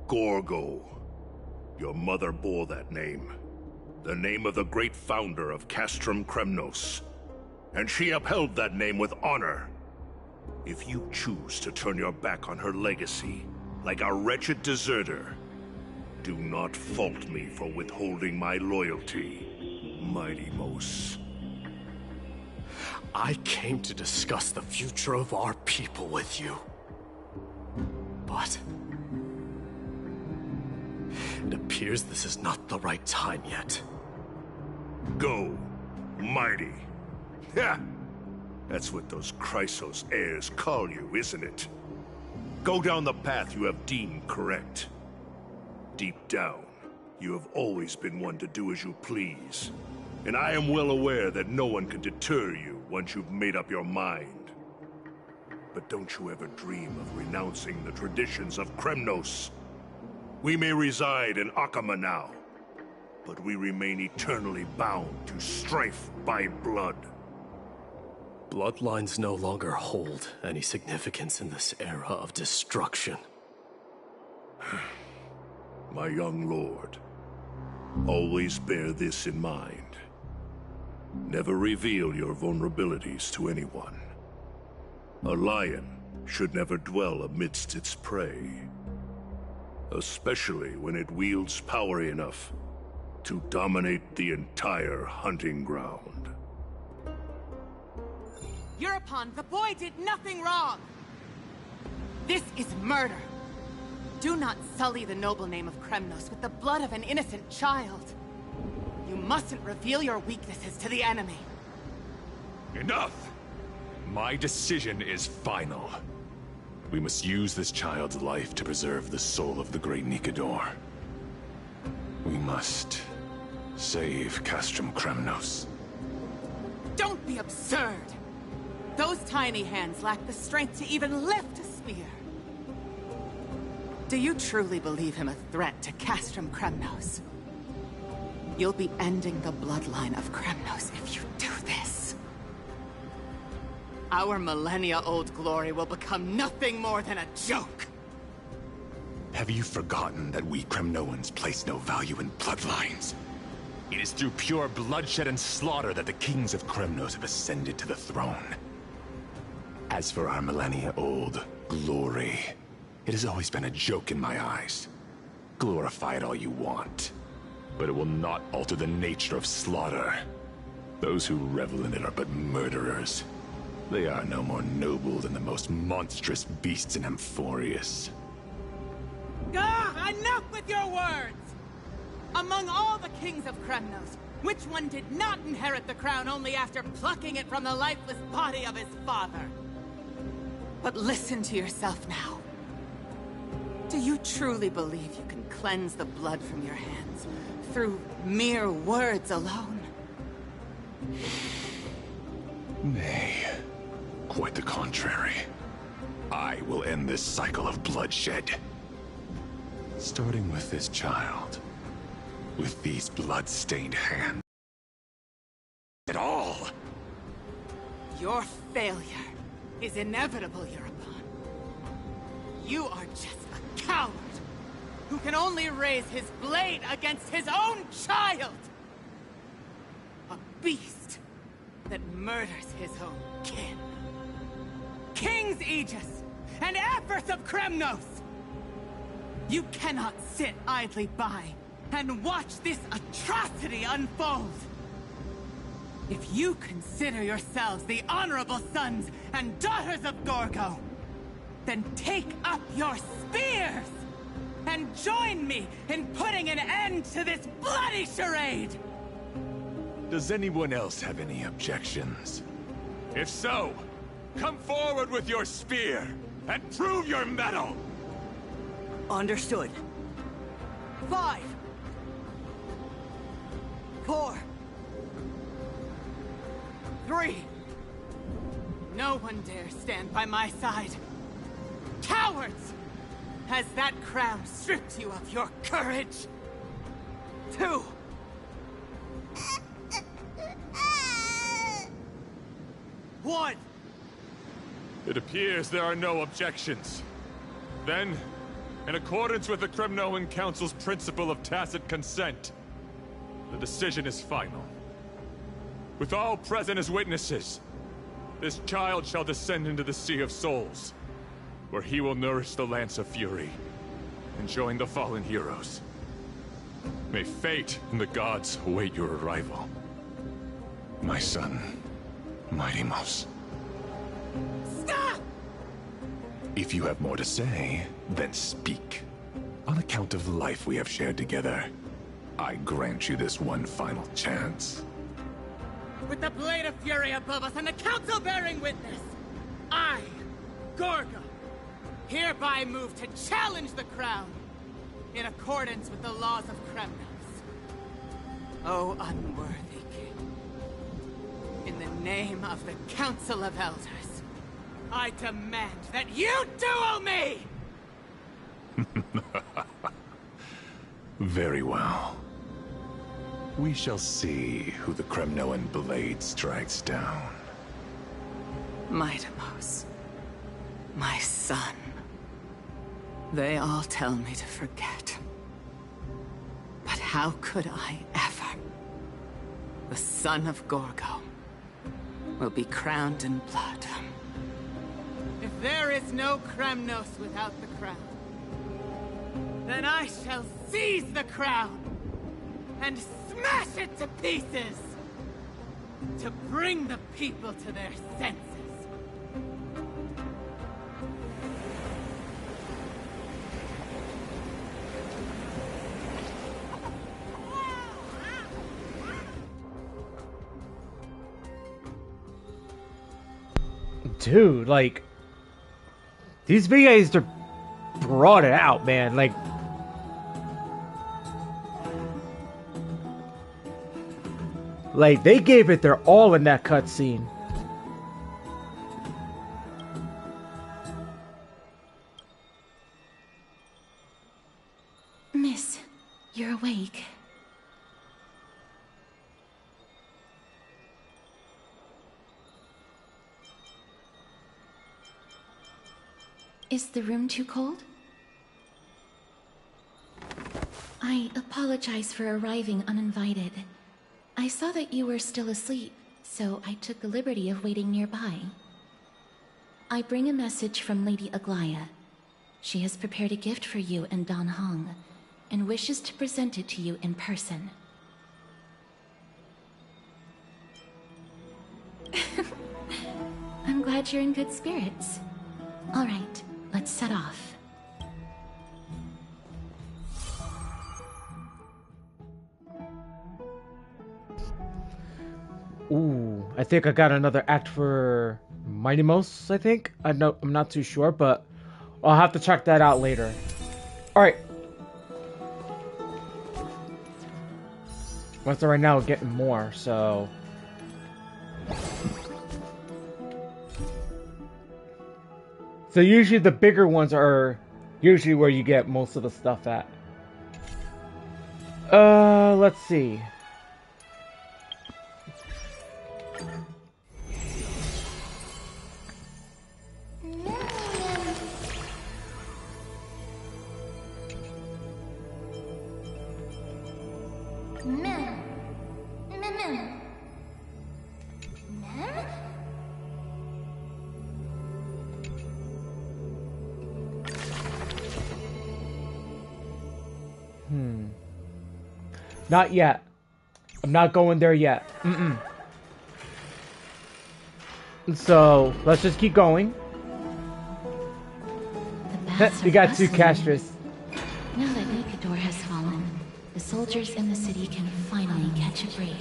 Gorgo. Your mother bore that name. The name of the great founder of Castrum Kremnos. And she upheld that name with honor. If you choose to turn your back on her legacy, like a wretched deserter, do not fault me for withholding my loyalty, Mighty Mos. I came to discuss the future of our people with you. But it appears this is not the right time yet. Go, Mighty. Ha! That's what those Chrysos heirs call you, isn't it? Go down the path you have deemed correct. Deep down, you have always been one to do as you please. And I am well aware that no one can deter you once you've made up your mind. But don't you ever dream of renouncing the traditions of Kremnos. We may reside in Akama now, but we remain eternally bound to strife by blood. Bloodlines no longer hold any significance in this era of destruction. My young lord, always bear this in mind. Never reveal your vulnerabilities to anyone. A lion should never dwell amidst its prey, especially when it wields power enough to dominate the entire hunting ground. Eurepon, the boy did nothing wrong! This is murder! Do not sully the noble name of Kremnos with the blood of an innocent child. You mustn't reveal your weaknesses to the enemy. Enough! My decision is final. We must use this child's life to preserve the soul of the great Nikador. We must save Castrum Kremnos. Don't be absurd! Those tiny hands lack the strength to even lift a spear. Do you truly believe him a threat to Castrum Kremnos? You'll be ending the bloodline of Kremnos if you do this. Our millennia-old glory will become nothing more than a joke. Have you forgotten that we Kremnoans place no value in bloodlines? It is through pure bloodshed and slaughter that the kings of Kremnos have ascended to the throne. As for our millennia-old glory, it has always been a joke in my eyes. Glorify it all you want, but it will not alter the nature of slaughter. Those who revel in it are but murderers. They are no more noble than the most monstrous beasts in Amphoreus. Ah, enough with your words! Among all the kings of Kremnos, which one did not inherit the crown only after plucking it from the lifeless body of his father? But listen to yourself now. Do you truly believe you can cleanse the blood from your hands through mere words alone? Nay, quite the contrary. I will end this cycle of bloodshed. Starting with this child. With these blood-stained hands. At all! Your failure is inevitable, Eurepon. You are just a coward who can only raise his blade against his own child! A beast that murders his own kin. King's Aegis and Empress of Kremnos! You cannot sit idly by and watch this atrocity unfold! If you consider yourselves the honorable sons and daughters of Gorgo, then take up your spears! and join me in putting an end to this bloody charade! Does anyone else have any objections? If so, come forward with your spear and prove your mettle! Understood. 5, 4, 3. No one dare stand by my side. Cowards! Has that crown stripped you of your courage? 2. One. It appears there are no objections. Then, in accordance with the Cremnoan Council's principle of tacit consent, the decision is final. With all present as witnesses, this child shall descend into the Sea of Souls, where he will nourish the Lance of Fury and join the fallen heroes. May fate and the gods await your arrival. My son, Mighty-Mouse. Stop! If you have more to say, then speak. On account of the life we have shared together, I grant you this one final chance. With the Blade of Fury above us and the Council bearing witness, I, Gorgo, hereby move to challenge the crown in accordance with the laws of Kremnos. O unworthy king, in the name of the Council of Elders, I demand that you duel me! Very well. We shall see who the Cremnoan blade strikes down. Mighty-Mouse, my son. They all tell me to forget. But how could I ever? The son of Gorgo will be crowned in blood. If there is no Kremnos without the crown, then I shall seize the crown and smash it to pieces to bring the people to their senses. Dude, like, these videos are brought it out, man. Like they gave it their all in that cutscene. Miss, you're awake. Is the room too cold? I apologize for arriving uninvited. I saw that you were still asleep, so I took the liberty of waiting nearby. I bring a message from Lady Aglaya. She has prepared a gift for you and Dan Hong, and wishes to present it to you in person. I'm glad you're in good spirits. All right, let's set off. Ooh, I think I got another act for Mighty-Mouse, I think. I'm not too sure, but I'll have to check that out later. Alright. Once right now, we're getting more, so... So usually the bigger ones are usually where you get most of the stuff at. Let's see. Not yet. I'm not going there yet. So, let's just keep going. We got two castress. No the soldiers in the city can finally catch a break.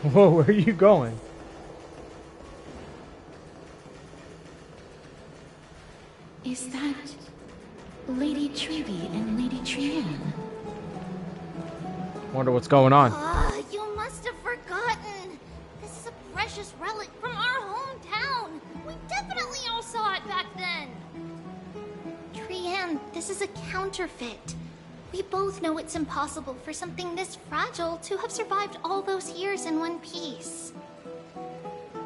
Whoa, where are you going? Is that Lady Treby and Lady Trianne? Wonder what's going on. You must have forgotten. This is a precious relic from our hometown. We definitely all saw it back then. Trianne, this is a counterfeit. We both know it's impossible for something this fragile to have survived all those years in one piece.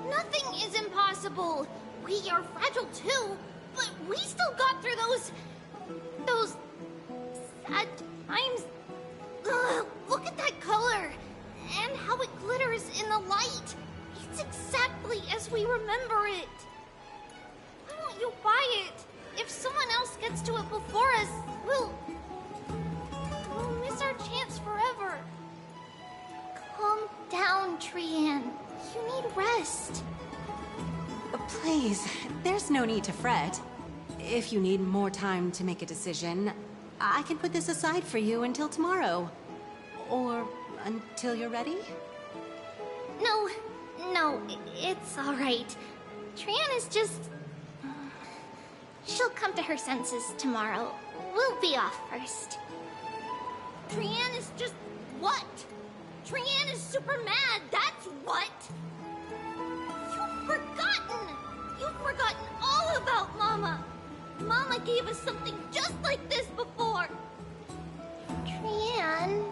Nothing is impossible. We are fragile too, but we still got through those sad times. Ugh, look at that color and how it glitters in the light. It's exactly as we remember it. Why don't you buy it? If someone else gets to it before us, we'll miss our chance forever. Calm down, Trianne. You need rest. Please, there's no need to fret. If you need more time to make a decision, I can put this aside for you until tomorrow. Or until you're ready? No, it's alright. Trianne is just... She'll come to her senses tomorrow. We'll be off first. Trianne is just... what? Trianne is super mad, that's what! You've forgotten! You've forgotten all about Mama! Mama gave us something just like this before! Trianne...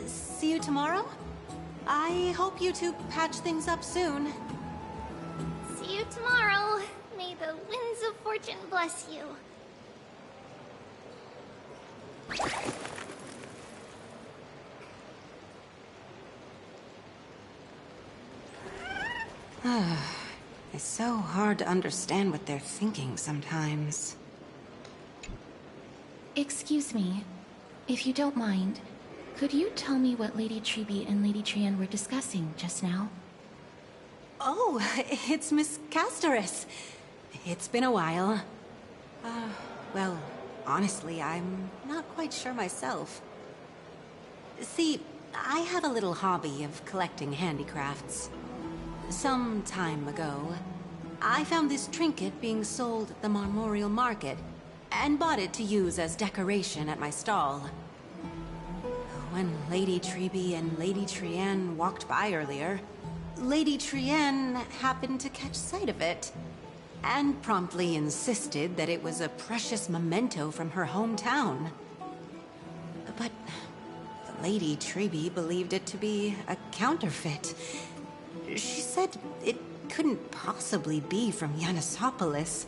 See you tomorrow? I hope you two patch things up soon. See you tomorrow. May the winds of fortune bless you. It's so hard to understand what they're thinking sometimes. Excuse me, if you don't mind, could you tell me what Lady Treby and Lady Trianne were discussing just now? Oh, it's Miss Casterus. It's been a while. Well, honestly, I'm not quite sure myself. See, I have a little hobby of collecting handicrafts. Some time ago, I found this trinket being sold at the Memorial Market, and bought it to use as decoration at my stall. When Lady Treby and Lady Trianne walked by earlier, Lady Trianne happened to catch sight of it, and promptly insisted that it was a precious memento from her hometown. But Lady Treby believed it to be a counterfeit. She said it couldn't possibly be from Yanisopolis.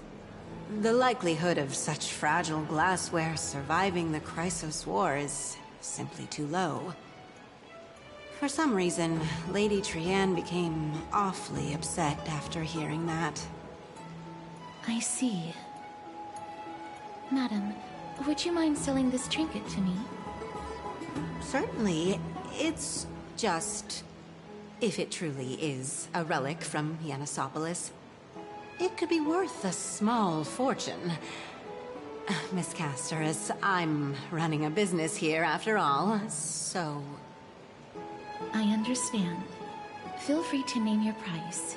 The likelihood of such fragile glassware surviving the Chrysos War is simply too low. For some reason, Lady Trianne became awfully upset after hearing that. I see. Madam, would you mind selling this trinket to me? Certainly. It's just... if it truly is a relic from Yanisopolis, it could be worth a small fortune. Miss Casterus, I'm running a business here after all, so... I understand. Feel free to name your price.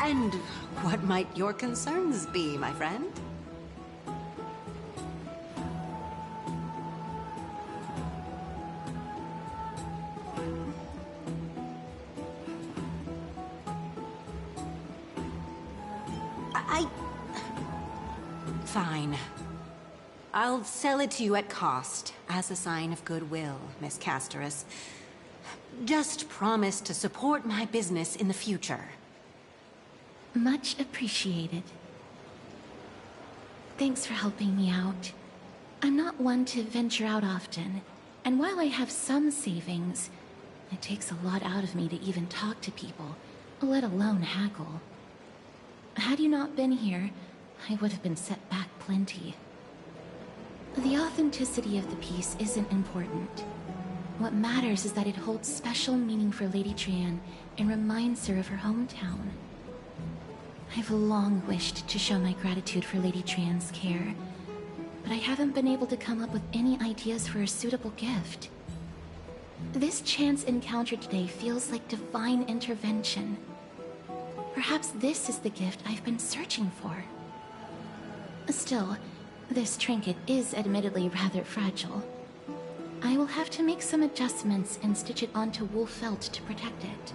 And what might your concerns be, my friend? Fine. I'll sell it to you at cost, as a sign of goodwill, Miss Casterus. Just promise to support my business in the future. Much appreciated. Thanks for helping me out. I'm not one to venture out often, and while I have some savings, it takes a lot out of me to even talk to people, let alone haggle. Had you not been here, I would have been set back plenty. The authenticity of the piece isn't important. What matters is that it holds special meaning for Lady Trian and reminds her of her hometown. I've long wished to show my gratitude for Lady Trian's care, but I haven't been able to come up with any ideas for a suitable gift. This chance encounter today feels like divine intervention. Perhaps this is the gift I've been searching for. Still, this trinket is admittedly rather fragile. I will have to make some adjustments and stitch it onto wool felt to protect it.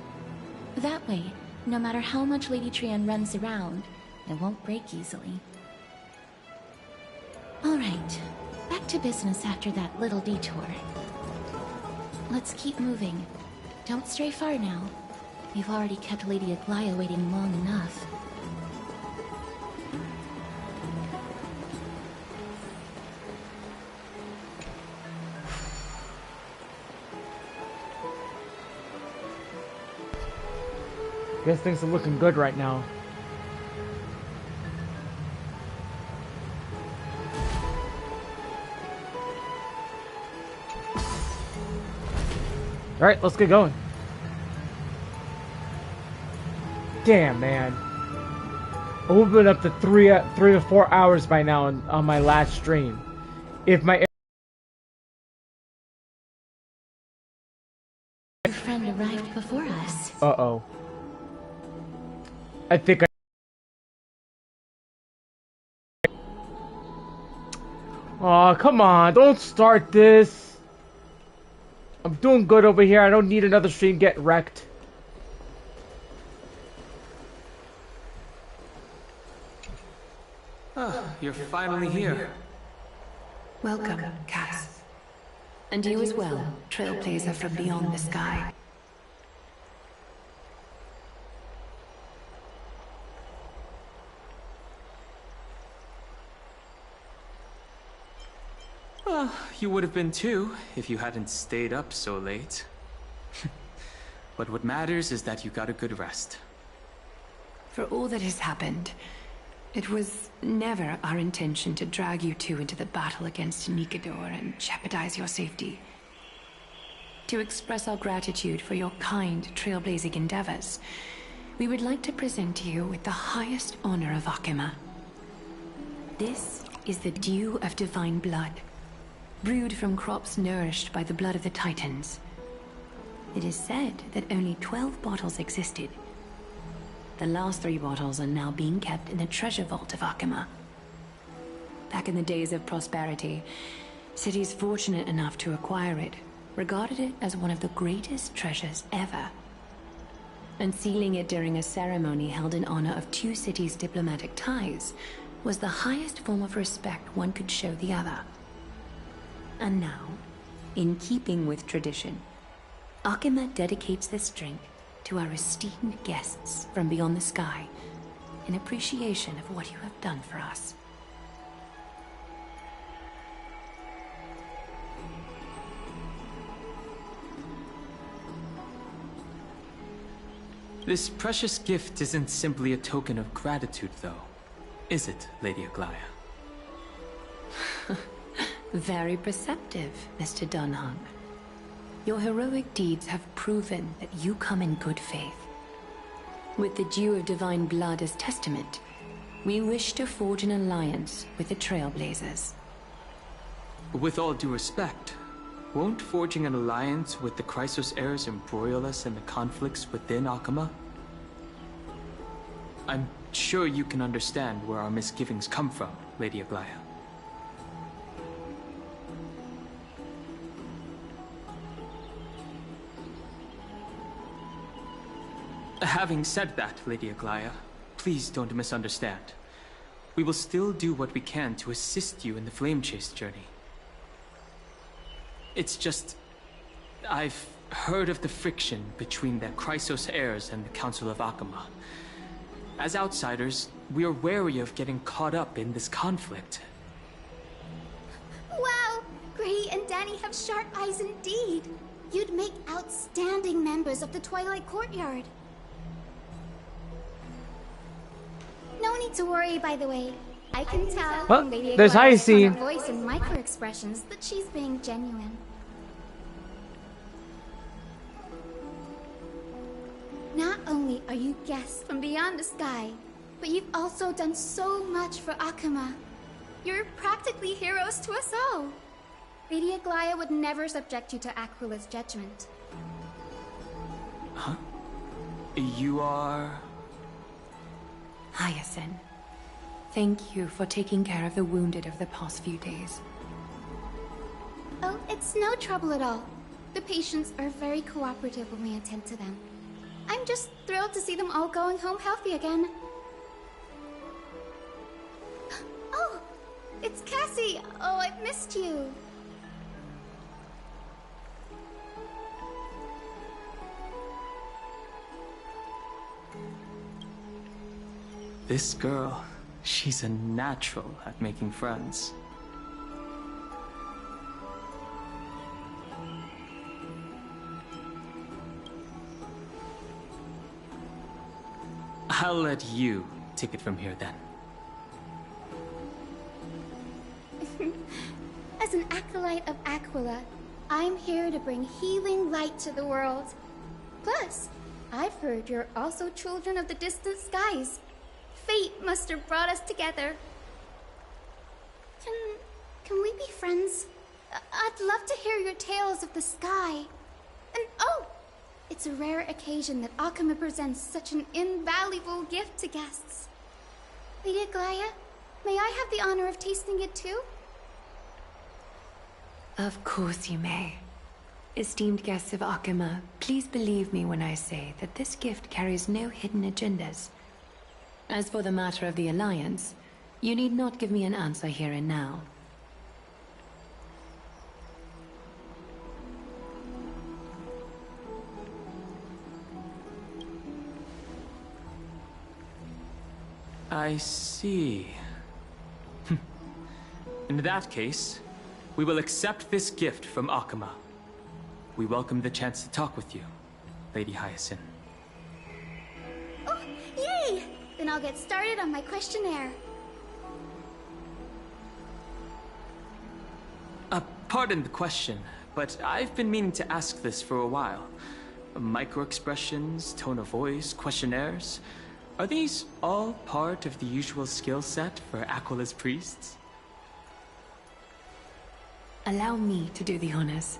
That way, no matter how much Lady Trian runs around, it won't break easily. Alright, back to business after that little detour. Let's keep moving. Don't stray far now. We've already kept Lady Aglaya waiting long enough. Guess things are looking good right now. Alright, let's get going. Damn, man. I've been up to 3 to 4 hours by now on my last stream. If my friend arrived before us. Uh-oh. I think Aw, come on, don't start this. I'm doing good over here. I don't need another stream get wrecked. Oh, you're finally here. Welcome, Cass. And you as well, trailblazer from beyond the sky. Well, you would have been too, if you hadn't stayed up so late. But what matters is that you got a good rest. For all that has happened, it was never our intention to drag you two into the battle against Nikador and jeopardize your safety. To express our gratitude for your kind, trailblazing endeavors, we would like to present to you with the highest honor of Akima. This is the Dew of Divine Blood, brewed from crops nourished by the blood of the Titans. It is said that only 12 bottles existed. The last 3 bottles are now being kept in the treasure vault of Akima. Back in the days of prosperity, cities fortunate enough to acquire it regarded it as one of the greatest treasures ever. Unsealing it during a ceremony held in honor of 2 cities' diplomatic ties was the highest form of respect one could show the other. And now, in keeping with tradition, Akima dedicates this drink to our esteemed guests from beyond the sky in appreciation of what you have done for us. This precious gift isn't simply a token of gratitude, though, is it, Lady Aglaya? Very perceptive, Mr. Dunhung. Your heroic deeds have proven that you come in good faith. With the Dew of Divine Blood as testament, we wish to forge an alliance with the Trailblazers. With all due respect, won't forging an alliance with the Chrysos heirs embroil us in the conflicts within Akima? I'm sure you can understand where our misgivings come from, Lady Aglaya. Having said that, Lady Aglaya, please don't misunderstand. We will still do what we can to assist you in the Flame Chase journey. It's just, I've heard of the friction between the Chrysos heirs and the Council of Akima. As outsiders, we are wary of getting caught up in this conflict. Wow! Gray and Danny have sharp eyes indeed. You'd make outstanding members of the Twilight Courtyard. No need to worry, by the way. I can tell Well, from Lady there's Aguilar's tone of Hyacinth. voice and micro-expressions that she's being genuine. Not only are you guests from beyond the sky, but you've also done so much for Akuma. You're practically heroes to us all. Lady Aglaya would never subject you to Aquila's judgment. Huh? You are... Hyacinth. Thank you for taking care of the wounded of the past few days. Oh, it's no trouble at all. The patients are very cooperative when we attend to them. I'm just thrilled to see them all going home healthy again. Oh, it's Cassie! Oh, I've missed you. This girl, she's a natural at making friends. I'll let you take it from here then. As an acolyte of Aquila, I'm here to bring healing light to the world. Plus, I've heard you're also children of the distant skies. Fate must have brought us together. Can we be friends? I'd love to hear your tales of the sky. And oh, it's a rare occasion that Akuma presents such an invaluable gift to guests. Lady Aglaya, may I have the honor of tasting it too? Of course you may. Esteemed guests of Akuma, please believe me when I say that this gift carries no hidden agendas. As for the matter of the Alliance, you need not give me an answer here and now. I see. In that case, we will accept this gift from Akuma. We welcome the chance to talk with you, Lady Hyacinth. Oh, yay! Then I'll get started on my questionnaire. Pardon the question, but I've been meaning to ask this for a while. Micro-expressions, tone of voice, questionnaires... Are these all part of the usual skill set for Aquila's priests? Allow me to do the honors.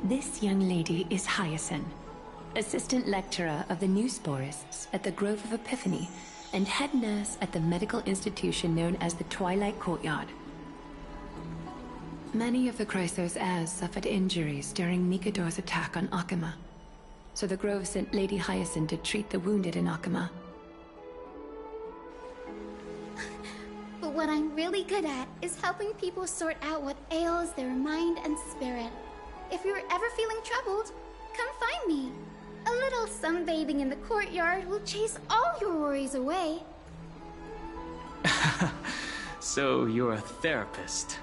This young lady is Hyacinth, assistant lecturer of the new sporists at the Grove of Epiphany, and head nurse at the medical institution known as the Twilight Courtyard. Many of the Chrysos heirs suffered injuries during Mikador's attack on Akuma, so the Grove sent Lady Hyacinth to treat the wounded in Akuma. But what I'm really good at is helping people sort out what ails their mind and spirit. If you're ever feeling troubled, come find me. A little sunbathing in the courtyard will chase all your worries away. So you're a therapist.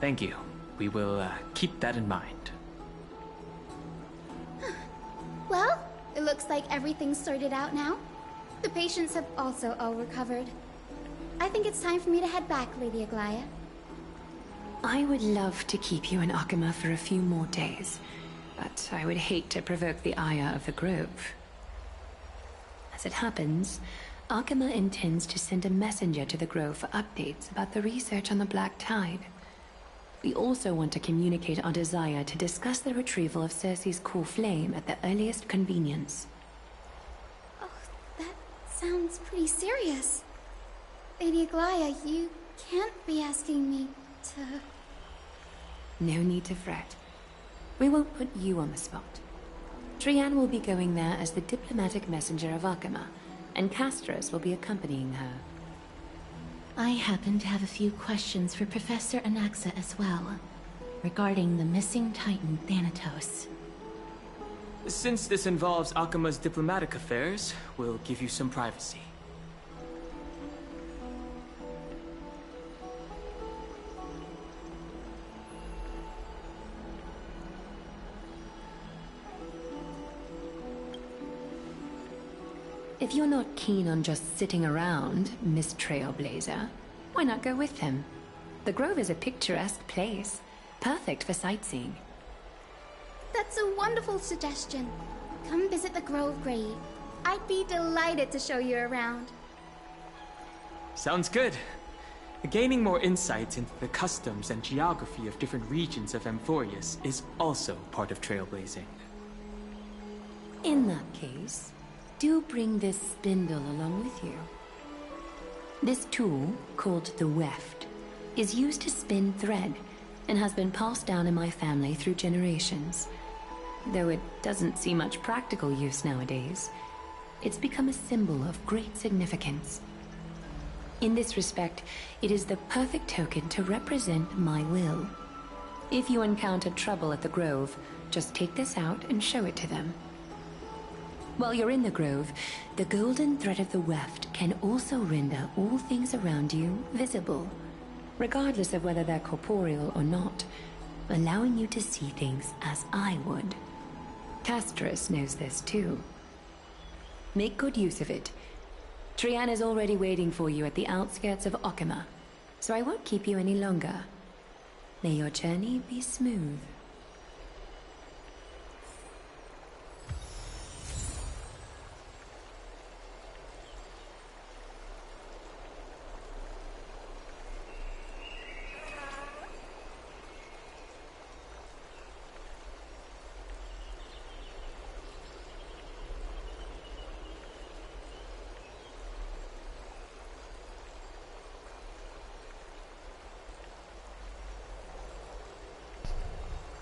Thank you. We will keep that in mind. Well, it looks like everything's sorted out now. The patients have also all recovered. I think it's time for me to head back, Lady Aglaya. I would love to keep you in Akuma for a few more days, but I would hate to provoke the ire of the Grove. As it happens, Akuma intends to send a messenger to the Grove for updates about the research on the Black Tide. We also want to communicate our desire to discuss the retrieval of Circe's core flame at the earliest convenience. Oh, that sounds pretty serious. Lady Aglaya, you can't be asking me to... No need to fret. We won't put you on the spot. Trianne will be going there as the diplomatic messenger of Akuma, and Castros will be accompanying her. I happen to have a few questions for Professor Anaxa as well, regarding the missing Titan Thanatos. Since this involves Akuma's diplomatic affairs, we'll give you some privacy. If you're not keen on just sitting around, Miss Trailblazer, why not go with him? The Grove is a picturesque place, perfect for sightseeing. That's a wonderful suggestion. Come visit the Grove, Grady. I'd be delighted to show you around. Sounds good. Gaining more insights into the customs and geography of different regions of Amphoreus is also part of trailblazing. In that case, do bring this spindle along with you. This tool, called the weft, is used to spin thread and has been passed down in my family through generations. Though it doesn't see much practical use nowadays, it's become a symbol of great significance. In this respect, it is the perfect token to represent my will. If you encounter trouble at the Grove, just take this out and show it to them. While you're in the Grove, the golden thread of the weft can also render all things around you visible, regardless of whether they're corporeal or not, allowing you to see things as I would. Castorus knows this too. Make good use of it. Trian is already waiting for you at the outskirts of Okima, so I won't keep you any longer. May your journey be smooth.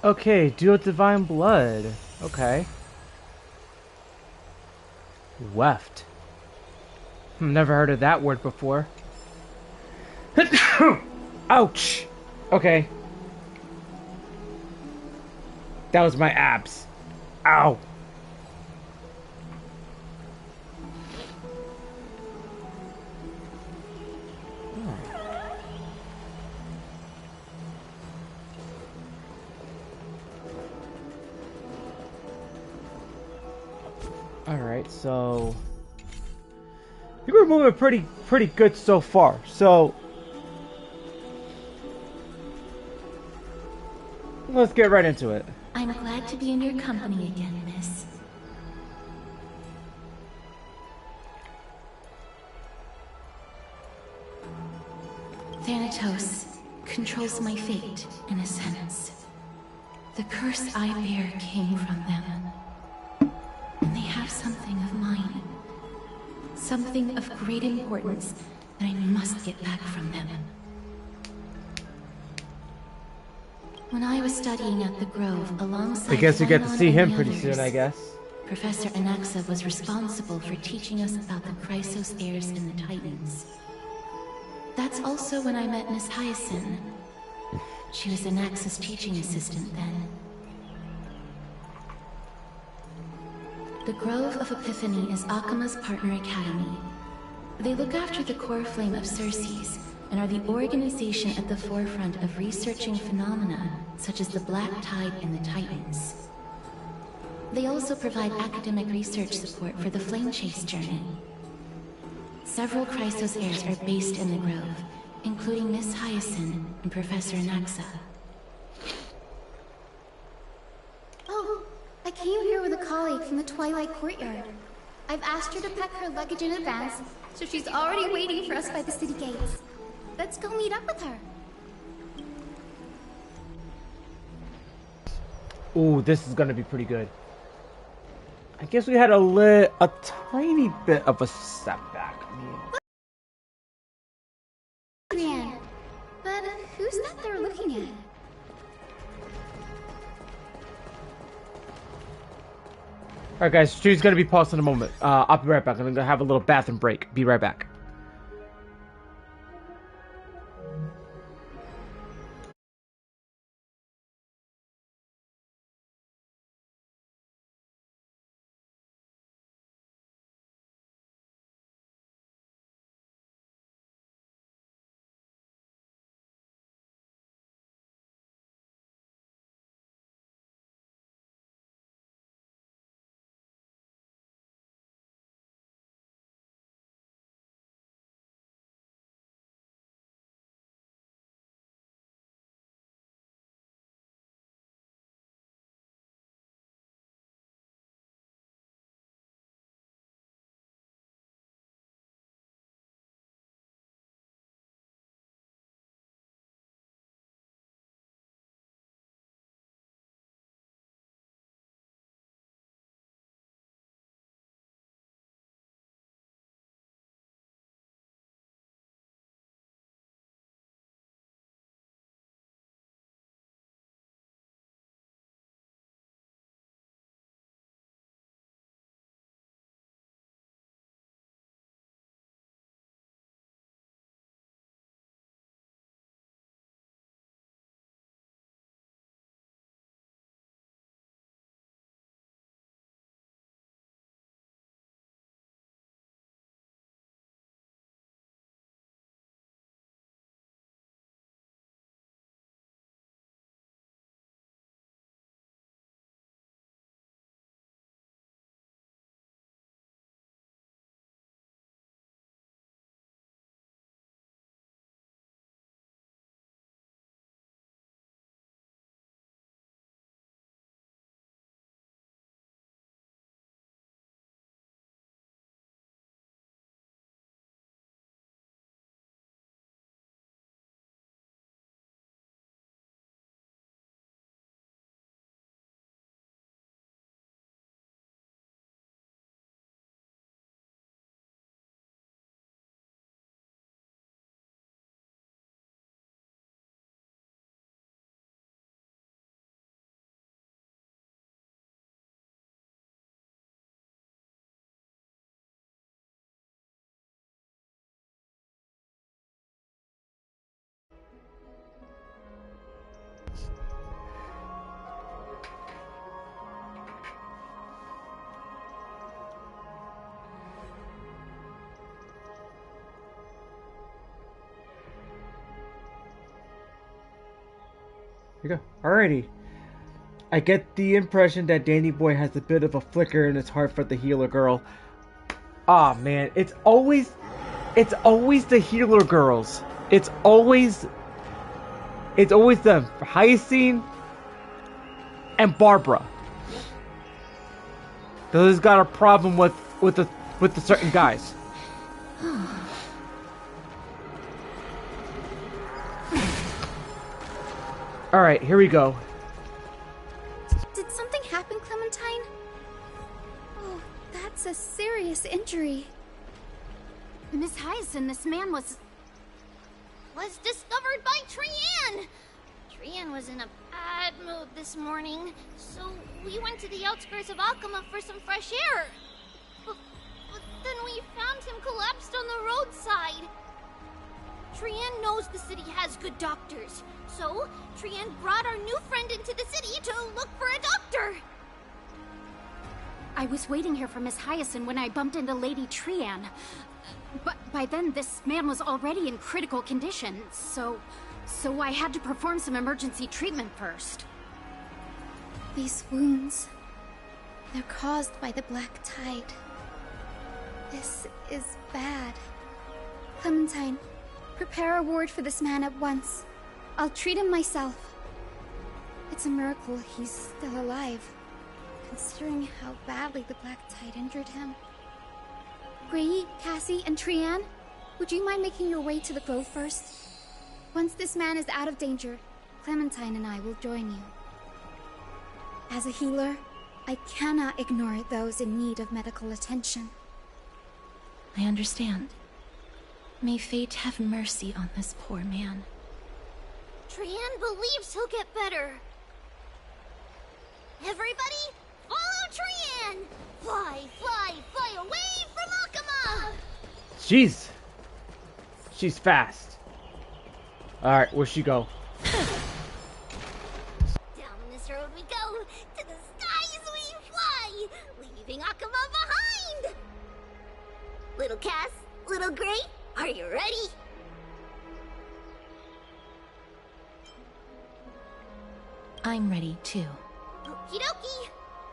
Okay, deal with divine blood. Okay. Weft. Never heard of that word before. Ouch! Okay. That was my abs. Ow! Alright, so I think we're moving pretty good so far. So let's get right into it. I'm glad to be in your company again, miss. Thanatos controls my fate, in a sense. The curse I bear came from them. And they have something of mine. Something of great importance that I must get back from them. When I was studying at the Grove alongside I guess you get to Phanon see and him the pretty others, soon, I guess. Professor Anaxa was responsible for teaching us about the Chrysos heirs and the Titans. That's also when I met Miss Hyacinth. She was Anaxa's teaching assistant then. The Grove of Epiphany is Akima's partner academy. They look after the core flame of Circes and are the organization at the forefront of researching phenomena such as the Black Tide and the Titans. They also provide academic research support for the Flame Chase journey. Several Chrysos heirs are based in the Grove, including Miss Hyacinth and Professor Anaxa. Oh, I came here with a colleague from the Twilight Courtyard. I've asked her to pack her luggage in advance, so she's already waiting for us by the city gates. Let's go meet up with her. Ooh, this is gonna be pretty good. I guess we had a tiny bit of a setback. I mean, Brienne, but who's that they're looking at? alright guys, stream's gonna be paused in a moment. I'll be right back. I'm gonna have a little bathroom break. Be right back. you go. Alrighty. I get the impression that Danny Boy has a bit of a flicker in his heart for the healer girl. Ah, man, it's always the healer girls. It's always them. Hyacinth and Barbara. Those got a problem with the certain guys. All right, here we go. Did something happen, Clementine? Oh, that's a serious injury. Miss Hyacinth, this man was discovered by Trian! Trian was in a bad mood this morning, so we went to the outskirts of Akama for some fresh air. But then we found him collapsed on the roadside. Trian knows the city has good doctors, so Trian brought our new friend into the city to look for a doctor. I was waiting here for Miss Hyacinth when I bumped into Lady Trian. But by then, this man was already in critical condition, so I had to perform some emergency treatment first. These wounds, they're caused by the black tide. This is bad. Clementine, prepare a ward for this man at once. I'll treat him myself. It's a miracle he's still alive, considering how badly the black tide injured him. Gray, Cassie, and Trian, would you mind making your way to the grove first? Once this man is out of danger, Clementine and I will join you. As a healer, I cannot ignore those in need of medical attention. I understand. May fate have mercy on this poor man. Trian believes he'll get better. Everybody, follow Trian! Fly, fly, fly away from Akama! She's fast. Alright, where'd she go? Down this road we go, to the skies we fly, leaving Akama behind! Little Cass, little Gray, are you ready? I'm ready too. Okie dokie!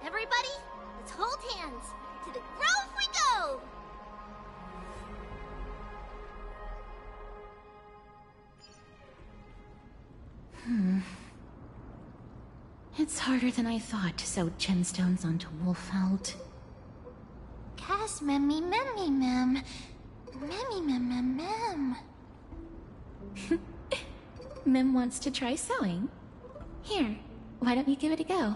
Everybody, let's hold hands. To the grove we go! It's harder than I thought to sew gemstones onto Wolfeld. Cass, memmy, memmy, mem. Memmy, mem, mem, mem. Mem wants to try sewing. Here, why don't you give it a go?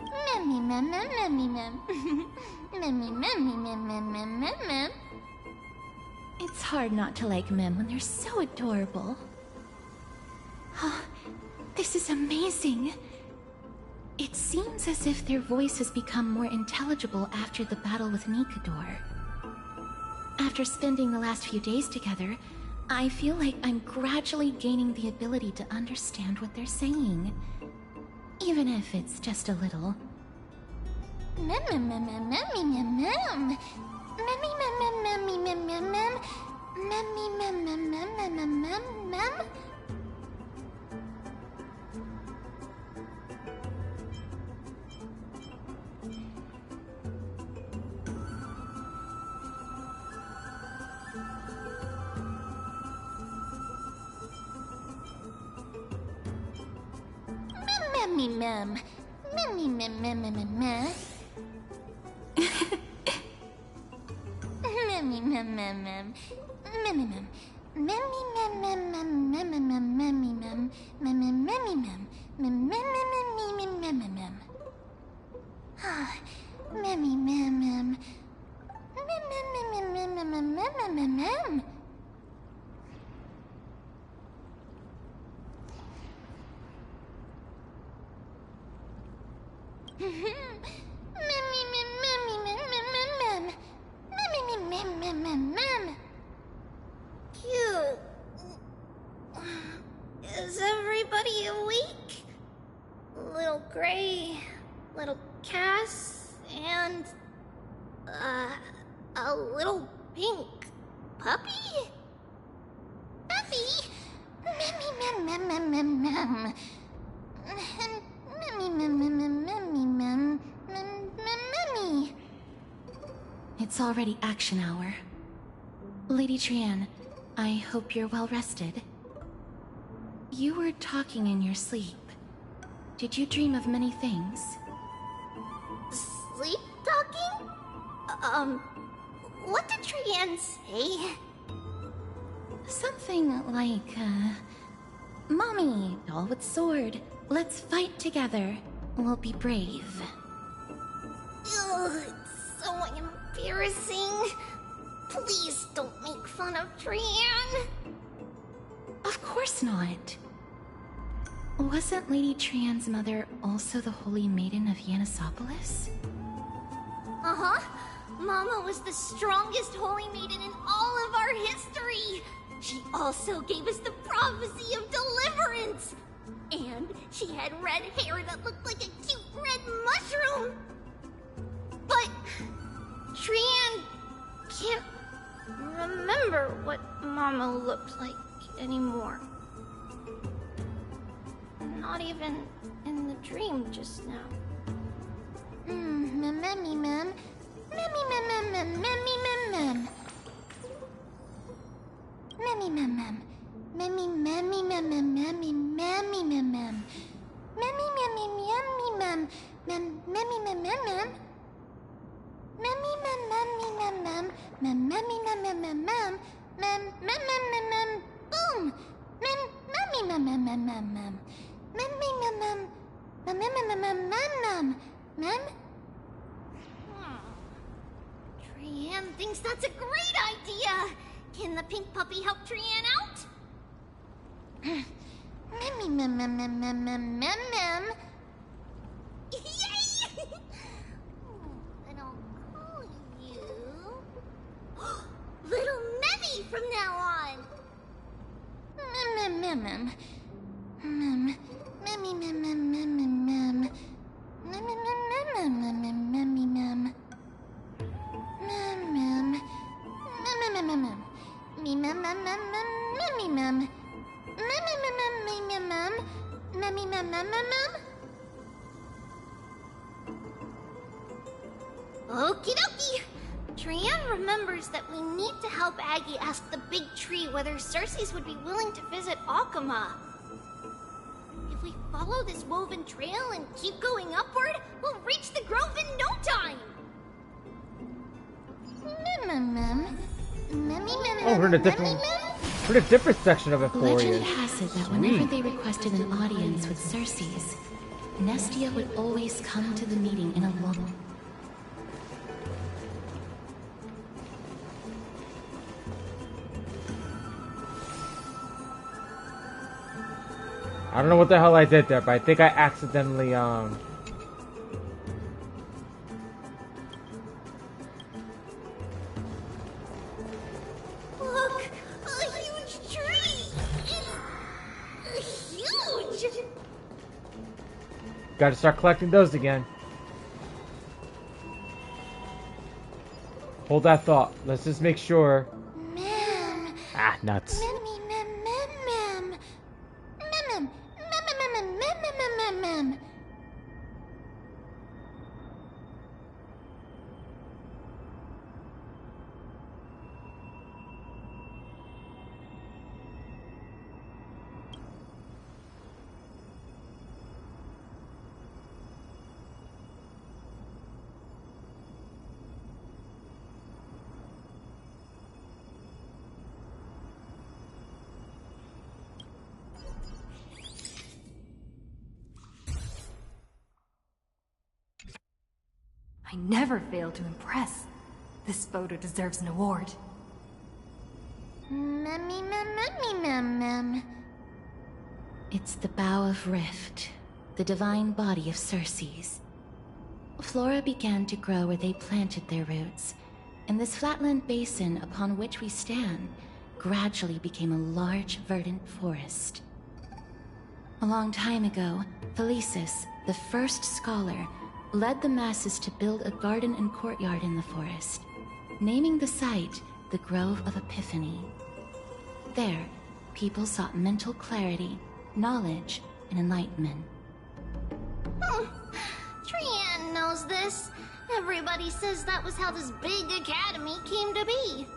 Memmy, mem, mem, memmy, mem. Memmy, memmy, mem, mem, mem, mem, mem. It's hard not to like Mem when they're so adorable. Oh, this is amazing. It seems as if their voice has become more intelligible after the battle with Nikador. After spending the last few days together, I feel like I'm gradually gaining the ability to understand what they're saying. Even if it's just a little. Mem, mem, mem, mem, memmy, mem, mem. Memmy, mem, mem, memmy, mem, mem, mem. Memmy, mem, mem, mem, mem, mem, mem, mem. Memmy, mem. Memmy, mem, mem, mem, mem, mem. Memmy, mem, mem, mem. Memmy, mem. Memmy, mem, mem, mem, memmy, mem, memmy, mem. Memmy, memmy, mem. Mem, mem, mem, mem, mem, mem, mem. Memmy, mem, mem. Mem, mem, mem, mem, mem, mem, mem, mem, mem. Is everybody awake? Little Gray, little Cass, and a little pink puppy? Puppy? Memmy, It's already action hour. Lady Trian, I hope you're well rested. You were talking in your sleep. Did you dream of many things? Sleep talking? What did Trian say? Something like, Mommy, doll with sword, let's fight together. We'll be brave. Ugh, it's so embarrassing. Please don't make fun of Trian. Of course not. Wasn't Lady Trian's mother also the Holy Maiden of Yanisopolis? Uh-huh. Mama was the strongest Holy Maiden in all of our history. She also gave us the prophecy of deliverance. And she had red hair that looked like a cute red mushroom. But Trian can't remember what Mama looked like anymore. Not even in the dream just now. Memmy mem. Memmy mem mem memmy mem mem. Memmy mem mem. Memmy memmy mem mem memmy memmy mem mem. Memmy memmy memmy mem mem memmy mem mem mem. Memmy mem memmy mem mem mem memmy mem mem mem mem mem mem mem mem boom. Mem memmy mem mem mem mem mem. Memmy mem mem mem mem mem mem mem. Trian thinks that's a great idea. Can the pink puppy help Trian out? Memmy mem mem mem mem mem mem mem. Yay! And I'll call you Little Memmy from now on. Mem mem mem mem. Memmy mem mem mem mem mem. Mem mem mem mem mem memmy mem. Mem mem. Mem mem mem mem. Me mem mem mem mem memmy mem. Mem mem mem mem mem. Memmy mem mem mem mem. Okie dokie. Trian remembers that we need to help Aggie ask the big tree whether Cersei's would be willing to visit Akama. If we follow this woven trail and keep going upward, we'll reach the grove in no time. Oh, we're in a different section of Amphoreus. Legend has it that whenever they requested an audience with Cersei's, Nestia would always come to the meeting in a long... I don't know what the hell I did there, but I think I accidentally, Look! A huge tree! It's huge! Gotta start collecting those again. Hold that thought. Let's just make sure. Mem. Nuts. Memmy mem mem mem. Mem mem mem mem mem mem mem. I never fail to impress. This photo deserves an award. Memmy mem mem mem. It's the Bough of Rift, the divine body of Cersei's. Flora began to grow where they planted their roots, and this flatland basin upon which we stand gradually became a large, verdant forest. A long time ago, Felicis, the first scholar, led the masses to build a garden and courtyard in the forest, naming the site the Grove of Epiphany. There, people sought mental clarity, knowledge, and enlightenment. Trian knows this. Everybody says that was how this big academy came to be.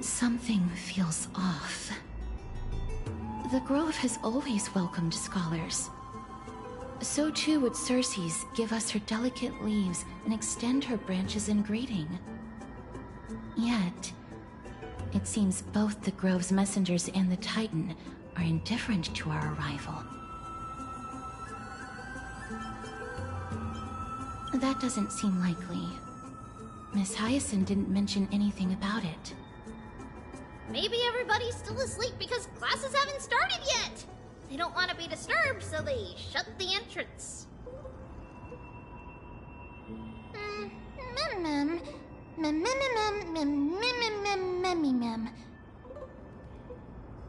Something feels off. The Grove has always welcomed scholars. So too would Circe's give us her delicate leaves and extend her branches in greeting. Yet, it seems both the Grove's messengers and the Titan are indifferent to our arrival. That doesn't seem likely. Miss Hyacinth didn't mention anything about it. Maybe everybody's still asleep because classes haven't started yet. They don't want to be disturbed, so they shut the entrance.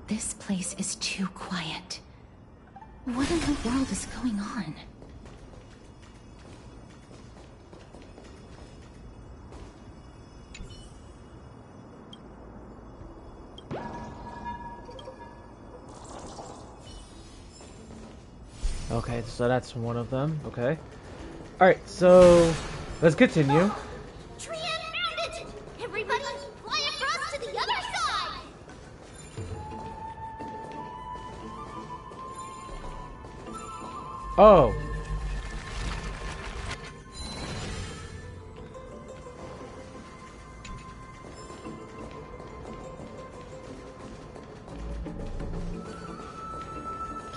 This place is too quiet. What in the world is going on? Okay, so that's one of them. Okay. Alright, so let's continue. Trian found it! Everybody, fly across to the other side! Oh.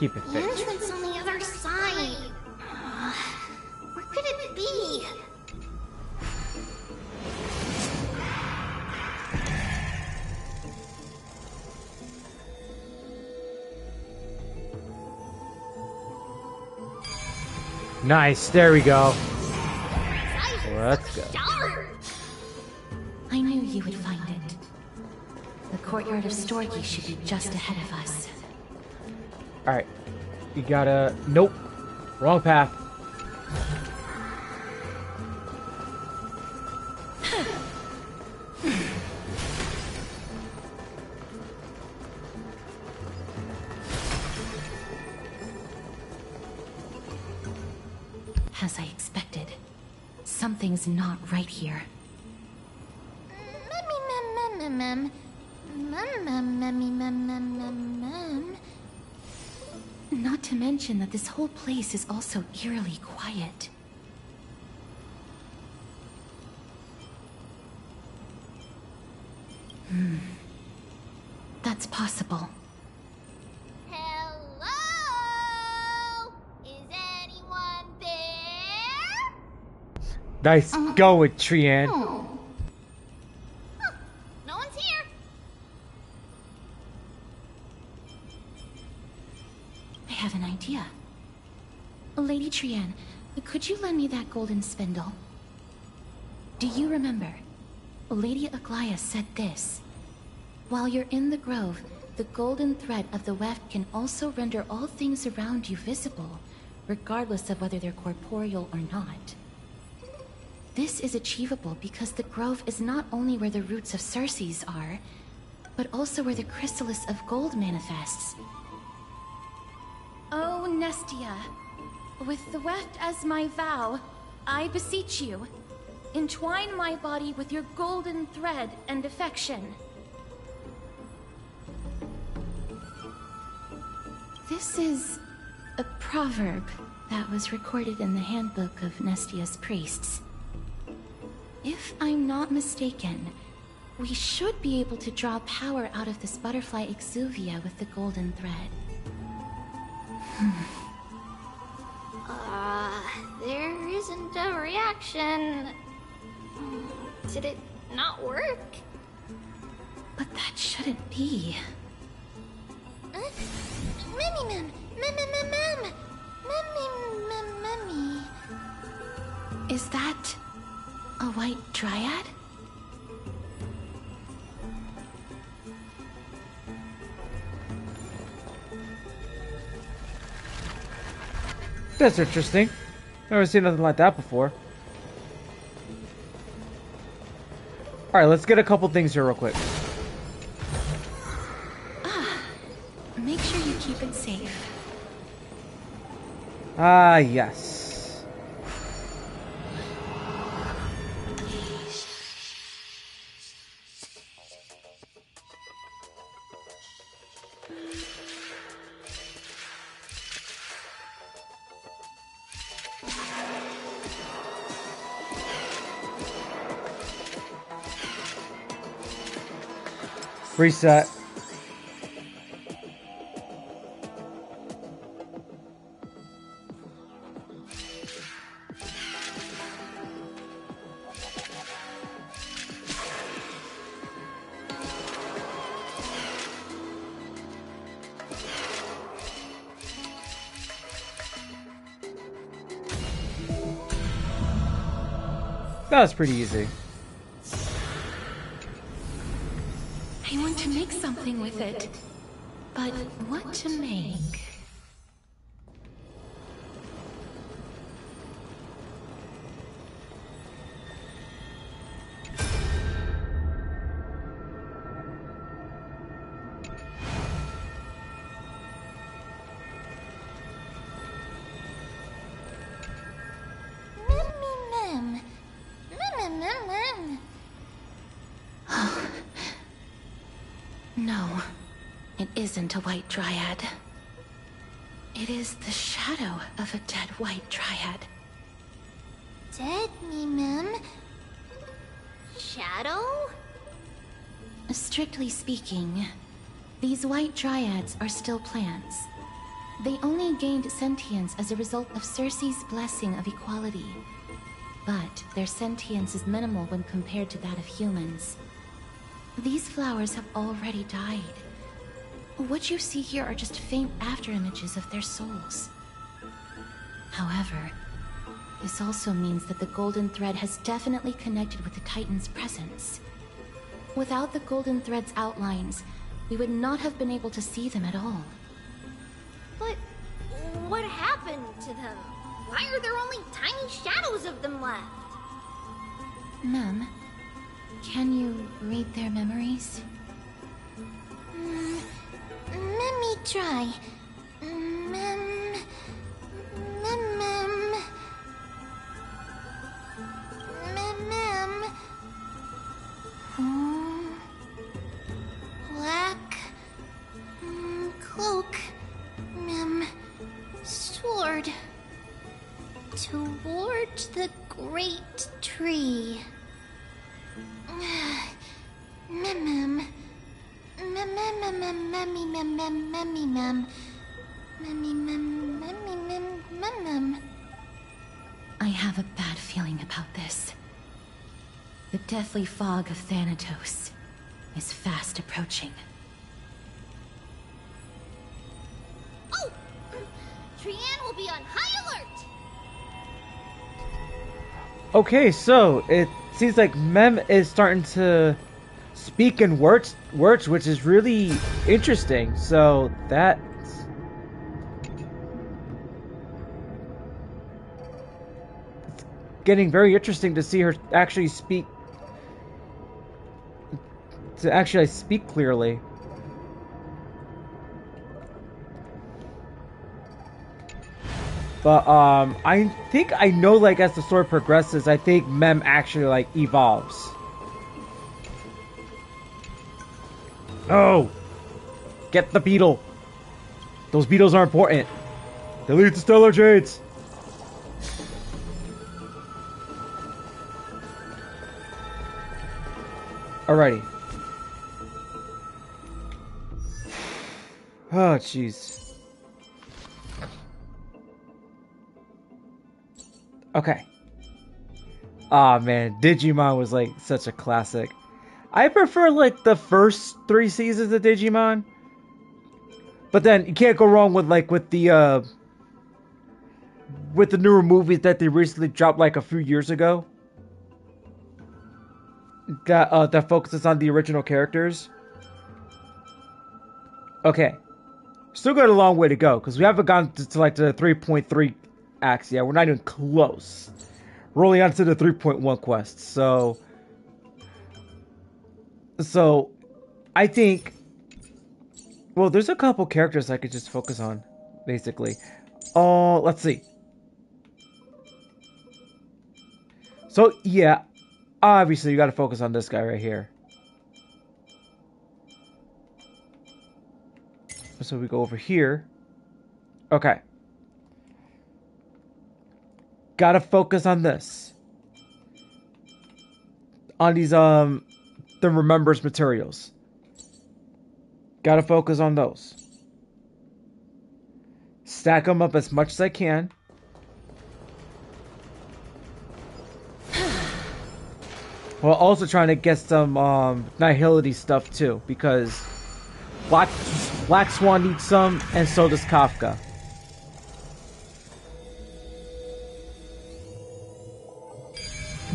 Keep it The fixed. entrance on the other side. Where could it be? Nice, there we go. Let's go. I knew you would find it. The courtyard of Storky should be just ahead of us. Alright. You gotta... Nope. Wrong path. As I expected, something's not right here. Not to mention that this whole place is also eerily quiet. That's possible. Hello? Is anyone there? Nice going, Trian. Huh, no one's here. I have an idea. Lady Trian, could you lend me that golden spindle? Do you remember? Lady Aglaia said this. While you're in the grove, the golden thread of the weft can also render all things around you visible, regardless of whether they're corporeal or not. This is achievable because the grove is not only where the roots of Circe's are, but also where the chrysalis of gold manifests. Oh, Nestia, with the weft as my vow, I beseech you, entwine my body with your golden thread and affection. This is a proverb that was recorded in the handbook of Nestia's priests. If I'm not mistaken, we should be able to draw power out of this butterfly exuvia with the golden thread. There isn't a reaction. Did it not work? But that shouldn't be. Is that a white dryad? That's interesting. Never seen nothing like that before. Alright, let's get a couple things here real quick. Make sure you keep it safe. Ah, yes. Reset. That was pretty easy. I want to make something with it. But what to make? No, it isn't a white dryad. It is the shadow of a dead white dryad. Dead, Mim? Shadow? Strictly speaking, these white dryads are still plants. They only gained sentience as a result of Circe's blessing of equality. But their sentience is minimal when compared to that of humans. These flowers have already died. What you see here are just faint afterimages of their souls. However, this also means that the golden thread has definitely connected with the Titan's presence. Without the golden thread's outlines, we would not have been able to see them at all. But what happened to them? Why are there only tiny shadows of them left? Ma'am, can you read their memories? Let me try. Mem... Black... cloak... sword... Toward the great tree... I have a bad feeling about this. The deathly fog of Thanatos is fast approaching. Oh! Trianne will be on high alert! Okay, so it seems like Mem is starting to speak in words, which is really interesting. So that's getting very interesting to see her actually speak, speak clearly. But I think I know, like, as the story progresses, I think Mem actually, like, evolves. No! Get the beetle! Those beetles are important. They lead to stellar jades. Alrighty. Oh, jeez. Okay. Aw, man, Digimon was like such a classic. I prefer like the first 3 seasons of Digimon. But then you can't go wrong with the newer movies that they recently dropped like a few years ago. That focuses on the original characters. Okay. Still got a long way to go because we haven't gotten to like the 3.3 acts yet. We're not even close. We're only on to the 3.1 quests, so So, I think... Well, there's a couple characters I could just focus on, basically. Oh, let's see. So, yeah. Obviously, you gotta focus on this guy right here. So we go over here. Okay. Gotta focus on this. On these, the Remembers materials. Gotta focus on those. Stack them up as much as I can. While also trying to get some, Nihility stuff too, because Black Swan needs some, and so does Kafka.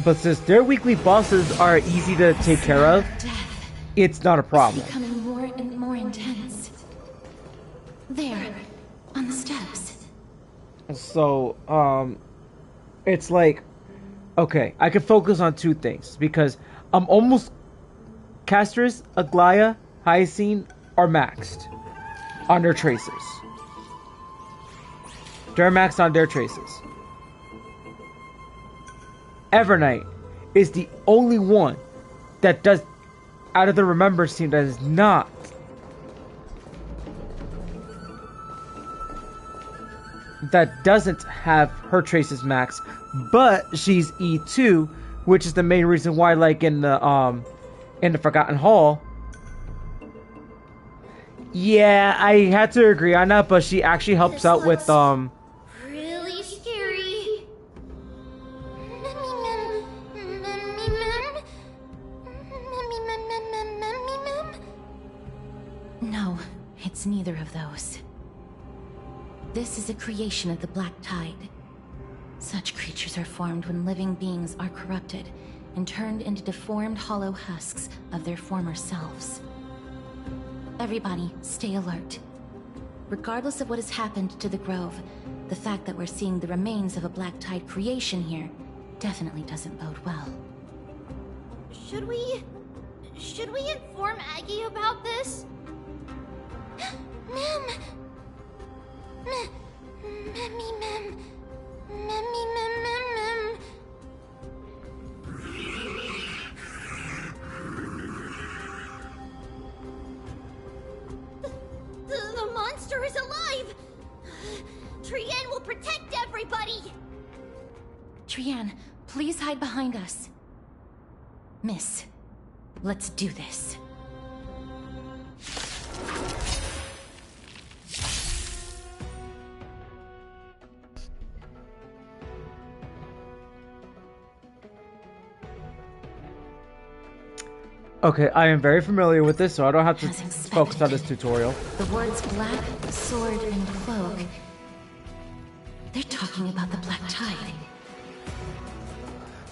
But since their weekly bosses are easy to take care of, it's not a problem. It's becoming more and more intense. There, on the steps. So, it's like, okay, I can focus on two things, because I'm almost... Castris, Aglaya, Hyacine are maxed on their traces. They're maxed on their traces. Evernight is the only one that does, out of the Remembers team, that is not. That doesn't have her traces maxed, but she's E2, which is the main reason why, like in the Forgotten Hall. Yeah, I had to agree on that, but she actually helps out with really scary. No, it's neither of those. This is a creation of the Black Tide. Such creatures are formed when living beings are corrupted and turned into deformed hollow husks of their former selves. Everybody, stay alert. Regardless of what has happened to the Grove, the fact that we're seeing the remains of a Black Tide creation here definitely doesn't bode well. Should we inform Aggie about this? Ma'am! The monster is alive! Trienne will protect everybody! Trienne, please hide behind us. Miss, let's do this. Okay, I am very familiar with this, so I don't have to focus on this tutorial. The words black, sword, and cloak. They're talking about the Black Tide.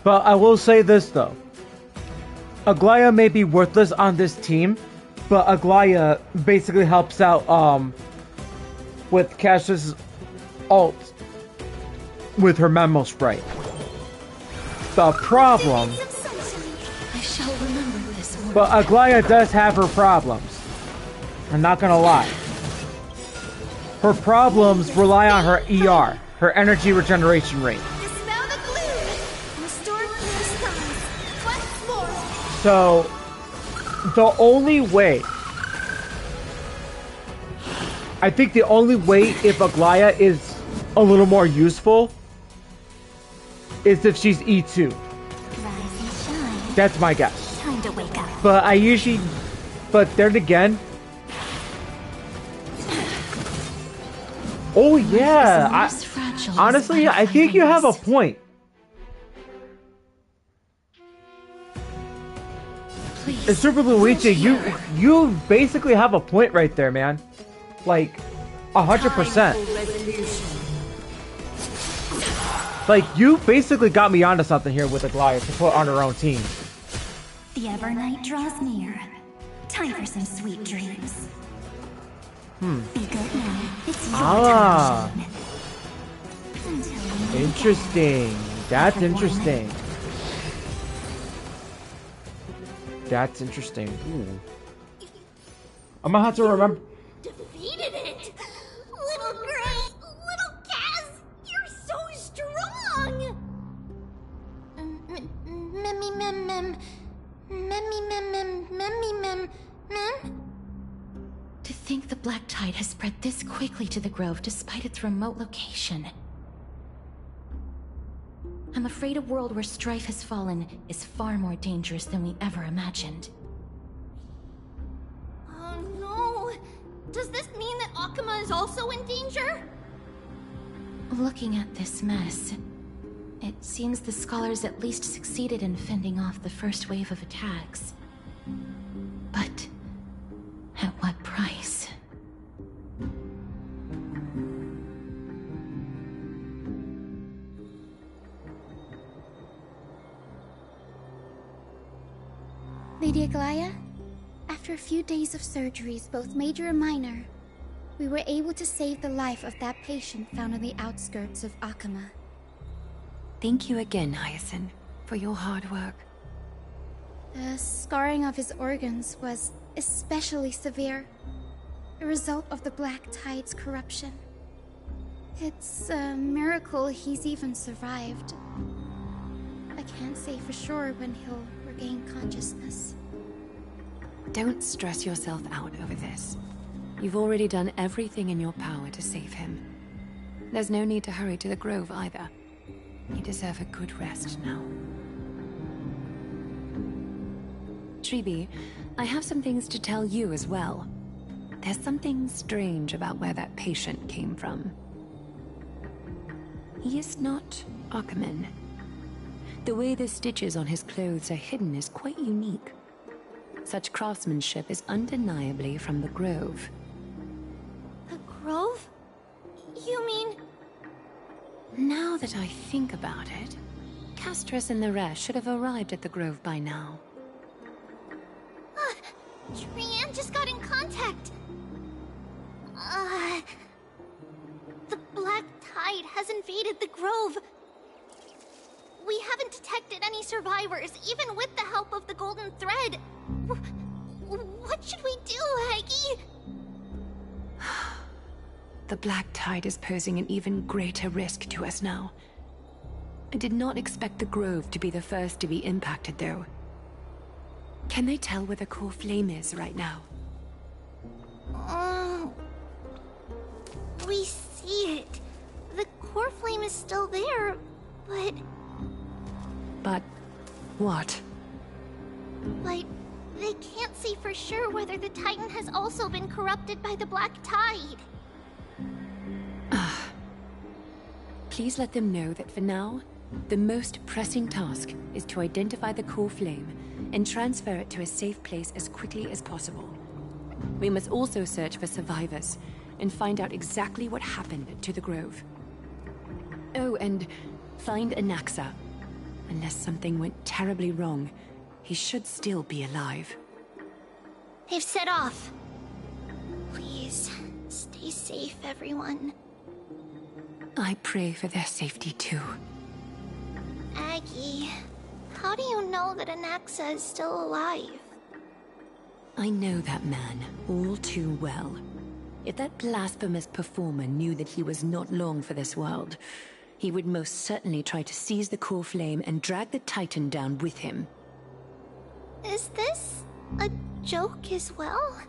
But I will say this, though. Aglaya may be worthless on this team, but Aglaya basically helps out, with Castris' ult with her Memo Sprite. The problem... I shall remember this one. But Aglaya does have her problems. I'm not gonna lie. Her problems rely on her ER, her energy regeneration rate. Dispel the gloom! Restore clear skies! Flex more! So, the only way... I think the only way if Aglaya is a little more useful is if she's E2. That's my guess. Time to wake up. But I usually... But then again... Oh yeah! Honestly, I think you have a point. And Super Luigi, you basically have a point right there, man. Like, 100%. Like, you basically got me onto something here with Aglaya to put on her own team. The Evernight draws near. Time for some sweet dreams. Be good now. It's your turn. Interesting. That's interesting. That's interesting. Ooh. I'm gonna have to remember. Defeated it! Little Gray! Little Kaz! You're so strong! To think the Black Tide has spread this quickly to the Grove despite its remote location. I'm afraid a world where strife has fallen is far more dangerous than we ever imagined. Oh no! Does this mean that Akuma is also in danger? Looking at this mess, it seems the scholars at least succeeded in fending off the first wave of attacks. But at what price? Lady Aglaya, after a few days of surgeries, both major and minor, we were able to save the life of that patient found on the outskirts of Akuma. Thank you again, Hyacinth, for your hard work. The scarring of his organs was especially severe, a result of the Black Tide's corruption. It's a miracle he's even survived. I can't say for sure when he'll regain consciousness. Don't stress yourself out over this. You've already done everything in your power to save him. There's no need to hurry to the Grove either. You deserve a good rest now. Tribi, I have some things to tell you as well. There's something strange about where that patient came from. He is not Akuman. The way the stitches on his clothes are hidden is quite unique. Such craftsmanship is undeniably from the Grove. The Grove? You mean... Now that I think about it, Castress and the rest should have arrived at the Grove by now. Trian just got in contact! The Black Tide has invaded the Grove. We haven't detected any survivors, even with the help of the Golden Thread. What should we do, Haggy? The Black Tide is posing an even greater risk to us now. I did not expect the Grove to be the first to be impacted, though. Can they tell where the core flame is right now? We see it. The core flame is still there, but... But... what? But they can't see for sure whether the Titan has also been corrupted by the Black Tide. Please let them know that for now, the most pressing task is to identify the core flame and transfer it to a safe place as quickly as possible. We must also search for survivors and find out exactly what happened to the Grove. Oh, and find Anaxa. Unless something went terribly wrong, he should still be alive. They've set off. Please, stay safe, everyone. I pray for their safety too. Aggie, how do you know that Anaxa is still alive? I know that man all too well. If that blasphemous performer knew that he was not long for this world, he would most certainly try to seize the core flame and drag the Titan down with him. Is this a joke as well?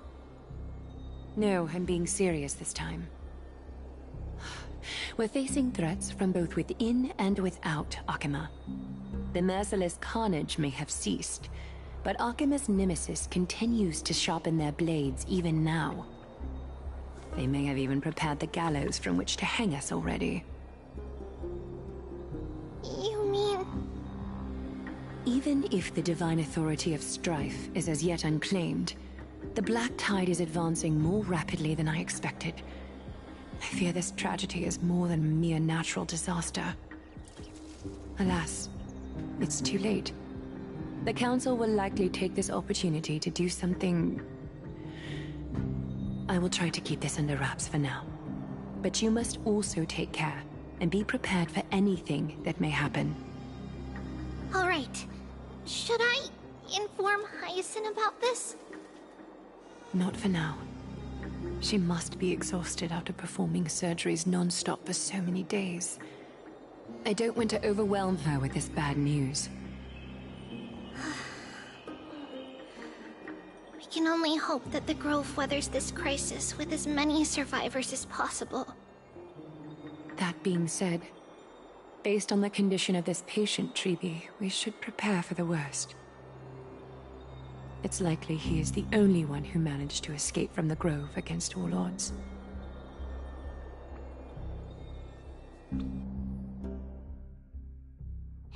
No, I'm being serious this time. We're facing threats from both within and without Akuma. The merciless carnage may have ceased, but Akuma's nemesis continues to sharpen their blades even now. They may have even prepared the gallows from which to hang us already. You mean... Even if the divine authority of strife is as yet unclaimed, the Black Tide is advancing more rapidly than I expected. I fear this tragedy is more than a mere natural disaster. Alas, it's too late. The Council will likely take this opportunity to do something... I will try to keep this under wraps for now. But you must also take care and be prepared for anything that may happen. All right. Should I inform Hyacinth about this? Not for now. She must be exhausted after performing surgeries non-stop for so many days. I don't want to overwhelm her with this bad news. We can only hope that the Grove weathers this crisis with as many survivors as possible. That being said, based on the condition of this patient, Treeby, we should prepare for the worst. It's likely he is the only one who managed to escape from the Grove against all odds.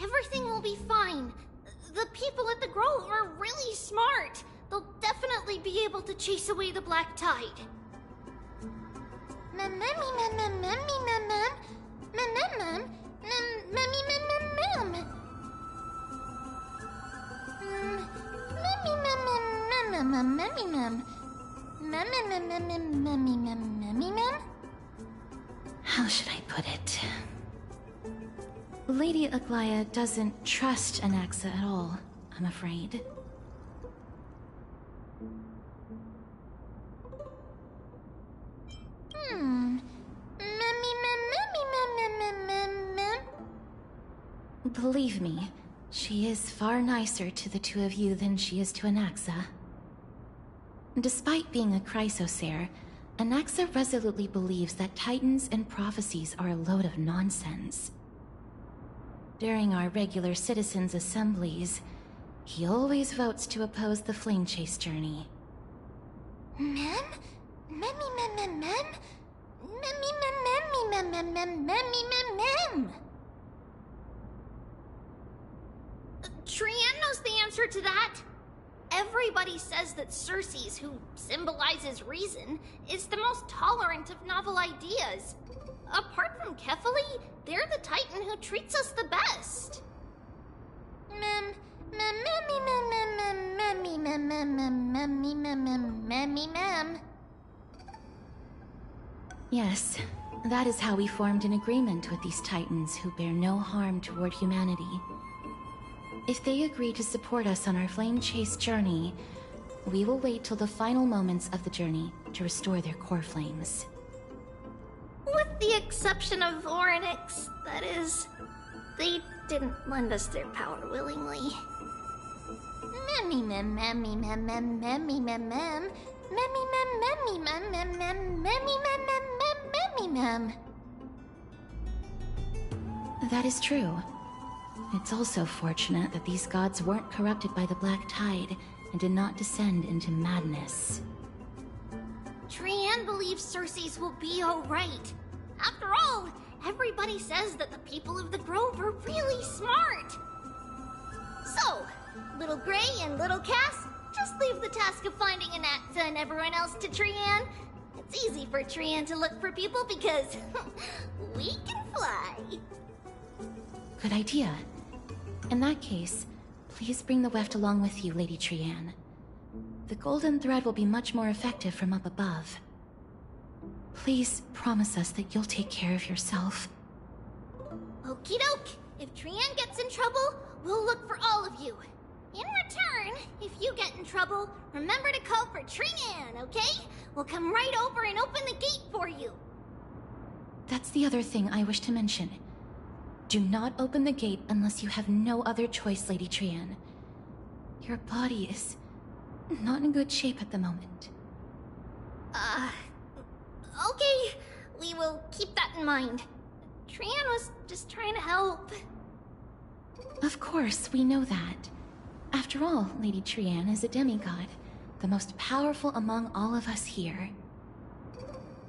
Everything will be fine. The people at the Grove are really smart. They'll definitely be able to chase away the Black Tide. How should I put it? Lady Aglaya doesn't trust Anaxa at all, I'm afraid. Believe me, she is far nicer to the two of you than she is to Anaxa. Despite being a Chrysosaur, Anaxa resolutely believes that Titans and prophecies are a load of nonsense. During our regular citizens' assemblies, he always votes to oppose the Flame Chase journey. Trian knows the answer to that. Everybody says that Circes, who symbolizes reason, is the most tolerant of novel ideas. Apart from Kefali, they're the Titan who treats us the best. Yes, that is how we formed an agreement with these Titans who bear no harm toward humanity. If they agree to support us on our Flame Chase journey, we will wait till the final moments of the journey to restore their core flames. With the exception of Orynyx, that is. They didn't lend us their power willingly. That is true. It's also fortunate that these gods weren't corrupted by the Black Tide and did not descend into madness. Trian believes Circes will be alright. After all, everybody says that the people of the Grove are really smart. So, Little Gray and Little Cass, just leave the task of finding Anaxa and everyone else to Trian. It's easy for Trian to look for people because we can fly. Good idea. In that case, please bring the weft along with you, Lady Trian. The golden thread will be much more effective from up above. Please promise us that you'll take care of yourself. Okie doke. If Trian gets in trouble, we'll look for all of you. In return, if you get in trouble, remember to call for Trian, okay? We'll come right over and open the gate for you. That's the other thing I wish to mention. Do not open the gate unless you have no other choice, Lady Trian. Your body is not in good shape at the moment. Okay. We will keep that in mind. Trian was just trying to help. Of course, we know that. After all, Lady Trian is a demigod, the most powerful among all of us here.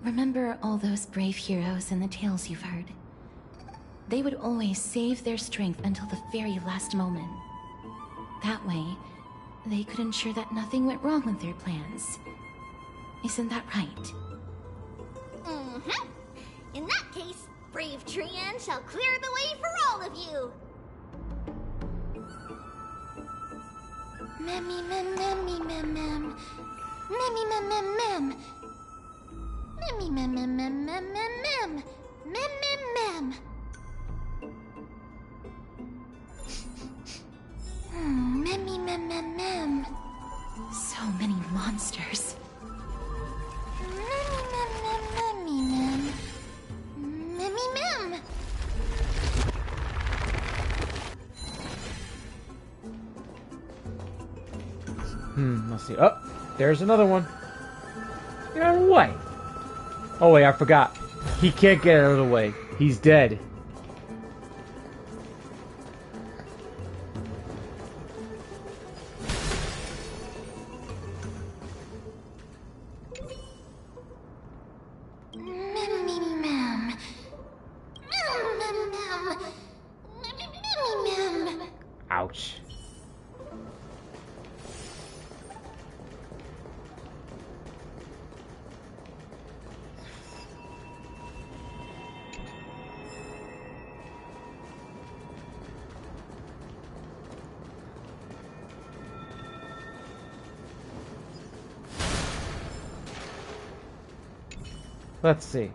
Remember all those brave heroes and the tales you've heard. They would always save their strength until the very last moment. That way, they could ensure that nothing went wrong with their plans. Isn't that right? Mm-hmm. In that case, brave Trian shall clear the way for all of you. Mem. So many monsters. Mem. Let's see. Oh, there's another one. Get out of the way. Oh wait, I forgot. He can't get out of the way. He's dead. Ouch. Let's see.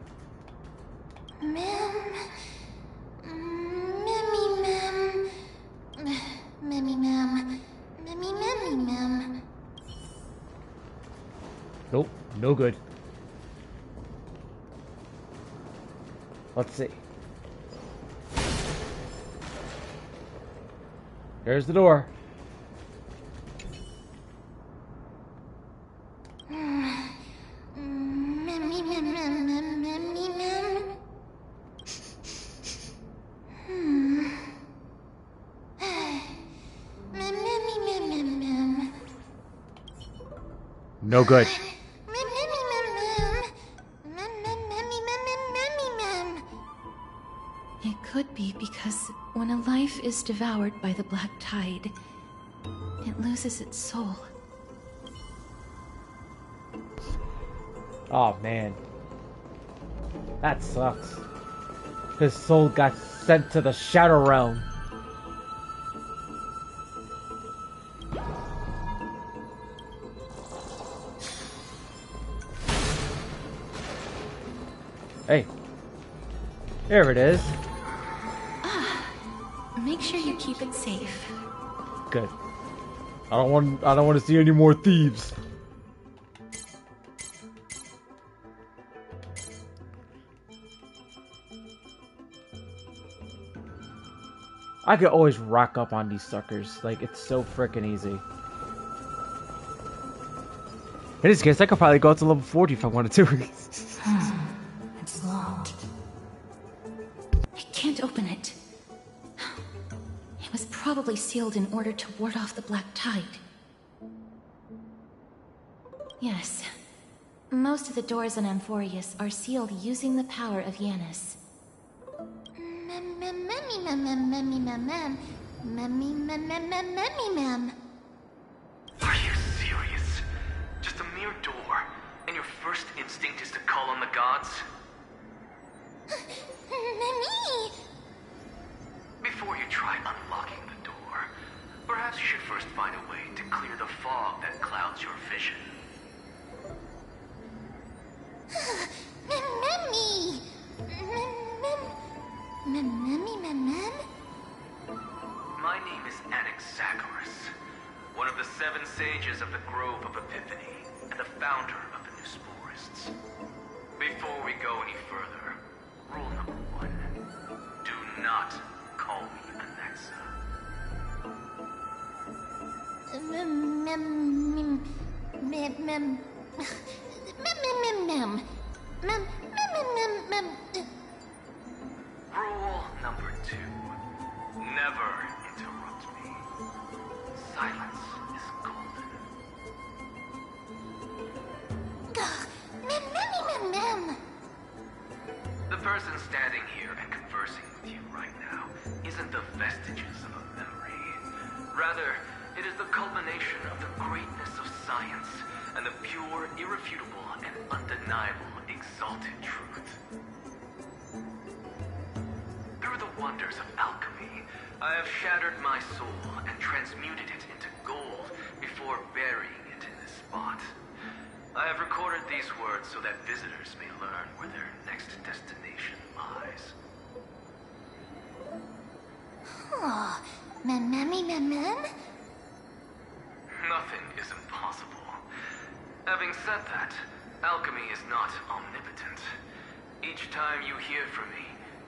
Nope, no good. Let's see. There's the door. No good. It could be because when a life is devoured by the black tide, it loses its soul. Oh man. That sucks. His soul got sent to the Shadow Realm. Hey. There it is. Make sure you keep it safe. Good. I don't want to see any more thieves. I could always rock up on these suckers. Like, it's so freaking easy. In this case, I could probably go up to level 40 if I wanted to. It's locked. I can't open it. It was probably sealed in order to ward off the black tide. Yes. Most of the doors in Amphoreus are sealed using the power of Yanis. Are you serious? Just a mere door, and your first instinct is to call on the gods? Before you try unlocking the door, perhaps you should first find a way to clear the fog that clouds your vision. My name is Anaxagoras, one of the 7 sages of the Grove of Epiphany, and the founder of the New Sporists. Before we go any further, rule number 1, do not call me Anaxa. Rule number 2, never interrupt me. Silence is golden. The person standing here and conversing with you right now isn't the vestiges of a memory. Rather, it is the culmination of the greatness of science and the pure, irrefutable, and undeniable exalted truth. Through the wonders of alchemy, I have shattered my soul and transmuted it into gold before burying it in this spot. I have recorded these words so that visitors may learn where their next destination lies. nothing is impossible. Having said that, alchemy is not omnipotent. Each time you hear from me,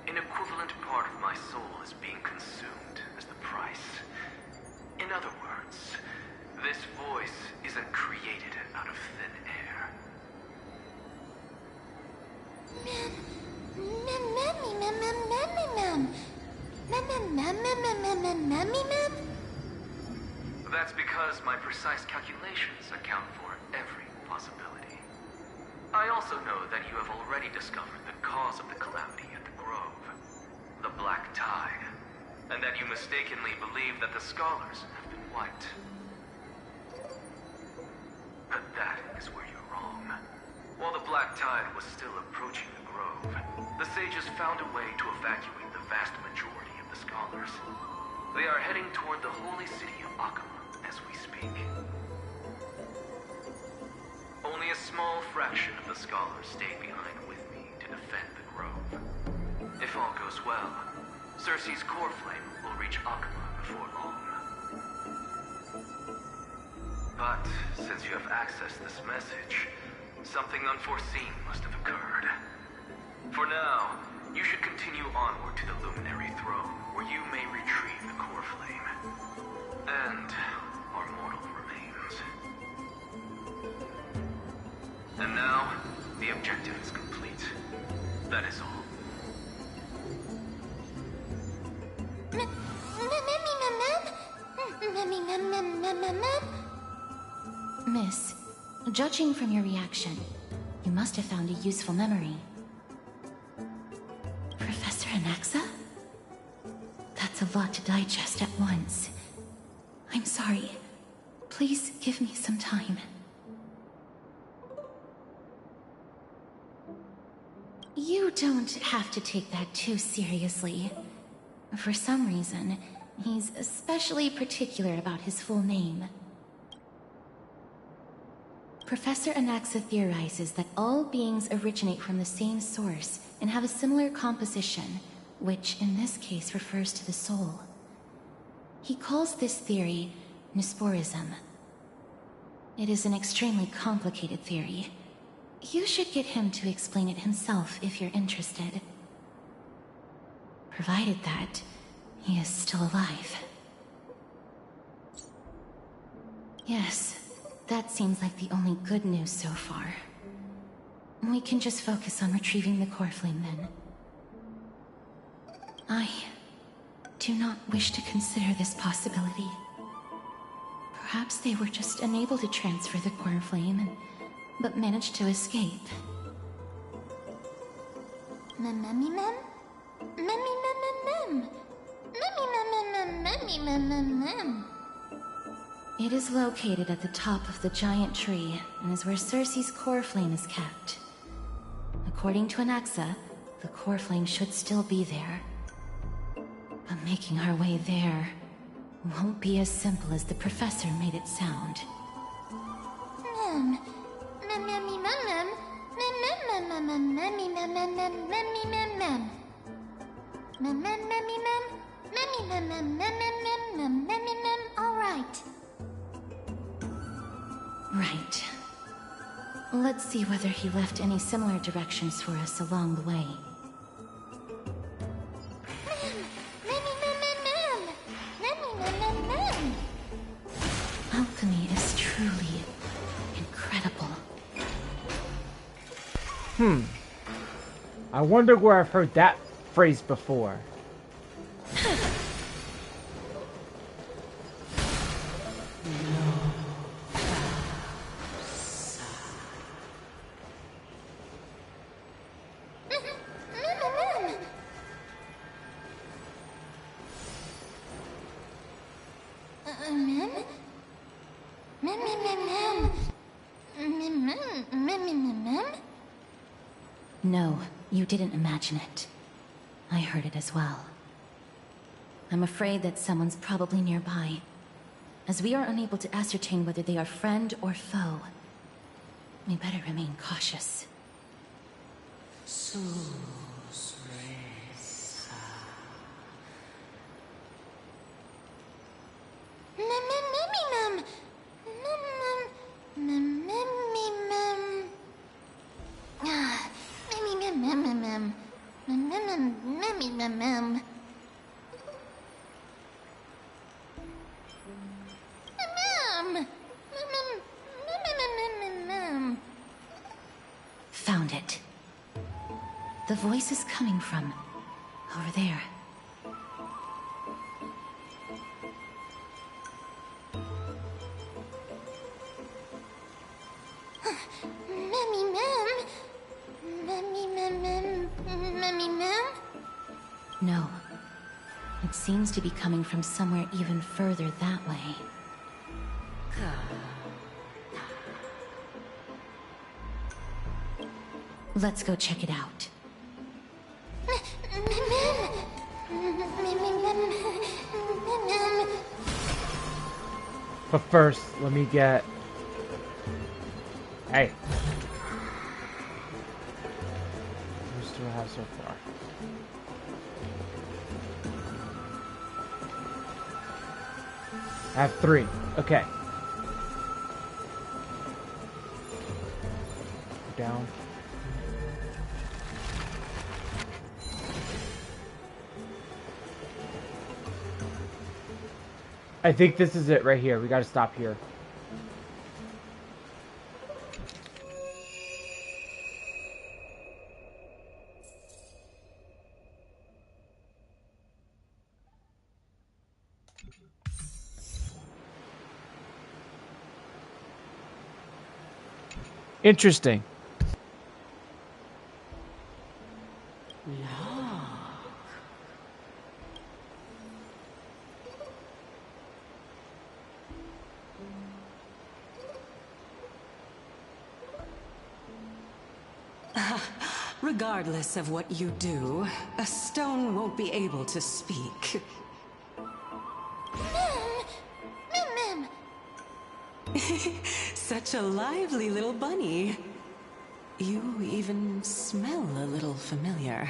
an equivalent part of my soul is being consumed as the price. In other words, this voice isn't created out of thin air. That's because my precise calculations account for every possibility. I also know that you have already discovered the cause of the calamity at the Grove, the Black Tide, and that you mistakenly believe that the scholars have been wiped. But that is where you're wrong. While the Black Tide was still approaching the Grove, the sages found a way to evacuate the vast majority of the scholars. They are heading toward the holy city of Akama as we speak. Only a small fraction of the scholars stayed behind with me to defend the Grove. If all goes well, Circe's core flame will reach Akama before long. But since you have accessed this message, something unforeseen must have occurred. For now, you should continue onward to the Luminary Throne, where you may retrieve the core flame. And our mortal remains. And now, the objective is complete. That is all. Miss, judging from your reaction, you must have found a useful memory. Professor Anaxa? That's a lot to digest at once. I'm sorry. Please give me some time. You don't have to take that too seriously. For some reason, he's especially particular about his full name. Professor Anaxa theorizes that all beings originate from the same source and have a similar composition, which in this case refers to the soul. He calls this theory Nesporism. It is an extremely complicated theory. You should get him to explain it himself if you're interested. Provided that he is still alive. Yes, that seems like the only good news so far. We can just focus on retrieving the core flame then. I do not wish to consider this possibility. Perhaps they were just unable to transfer the core flame, but managed to escape. It is located at the top of the giant tree, and is where Circe's core flame is kept. According to Anaxa, the core flame should still be there. But making our way there won't be as simple as the professor made it sound. All right. Right. Let's see whether he left any similar directions for us along the way. Alchemy is truly incredible. I wonder where I've heard that phrase before. No, you didn't imagine it. I heard it as well. I'm afraid that someone's probably nearby. As we are unable to ascertain whether they are friend or foe, we better remain cautious. found it. The voice is coming from over there. No. It seems to be coming from somewhere even further that way. Let's go check it out. But first, let me get... Hey. What do I have so far? I have 3. Okay. Down. I think this is it right here. We gotta stop here. Interesting. Regardless of what you do, a stone won't be able to speak. Mim! Such a lively little bunny. You even smell a little familiar.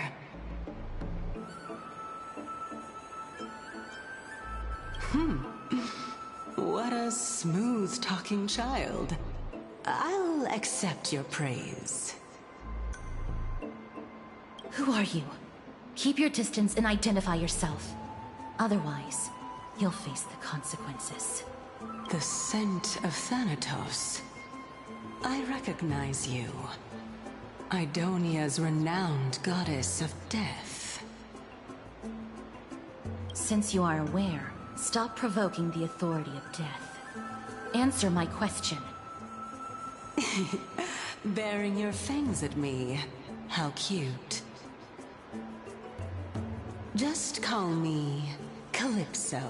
What a smooth-talking child. I'll accept your praise. Who are you? Keep your distance and identify yourself. Otherwise, you'll face the consequences. The scent of Thanatos. I recognize you. Idonia's renowned goddess of death. Since you are aware, stop provoking the authority of death. Answer my question. Baring your fangs at me. How cute. Just call me Calypso.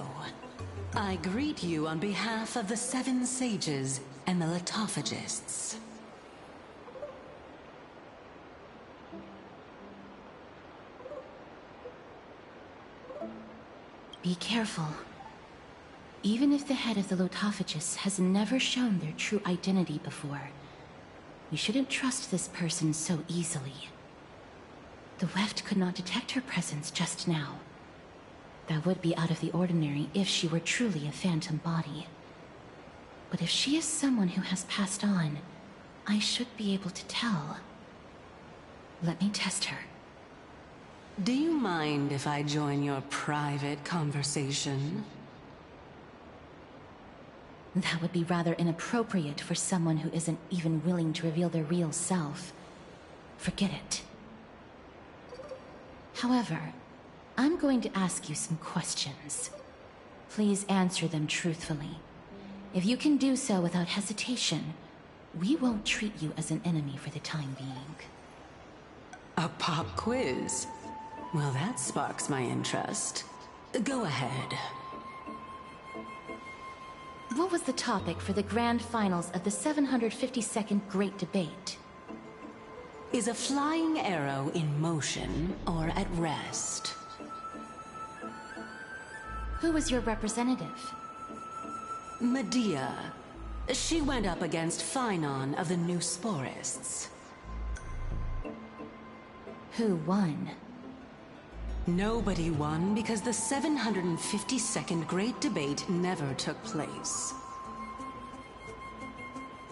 I greet you on behalf of the 7 sages and the litophagists. Be careful. Even if the head of the litophagists has never shown their true identity before, we shouldn't trust this person so easily. The Weft could not detect her presence just now. That would be out of the ordinary if she were truly a phantom body. But if she is someone who has passed on, I should be able to tell. Let me test her. Do you mind if I join your private conversation? That would be rather inappropriate for someone who isn't even willing to reveal their real self. Forget it. However, I'm going to ask you some questions. Please answer them truthfully. If you can do so without hesitation, we won't treat you as an enemy for the time being. A pop quiz? Well, that sparks my interest. Go ahead. What was the topic for the grand finals of the 752nd Great Debate? Is a flying arrow in motion or at rest? Who was your representative? Medea. She went up against Phynon of the New Sporists. Who won? Nobody won because the 752nd Great Debate never took place.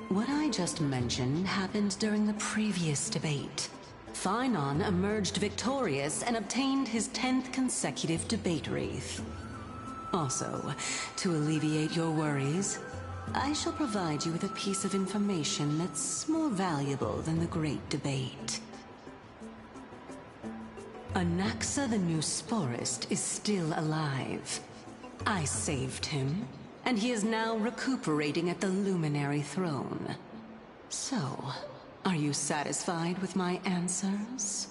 What I just mentioned happened during the previous debate. Phynon emerged victorious and obtained his 10th consecutive debate wreath. Also, to alleviate your worries, I shall provide you with a piece of information that's more valuable than the Great Debate. Anaxa the new sporist is still alive. I saved him, and he is now recuperating at the Luminary Throne. So, are you satisfied with my answers?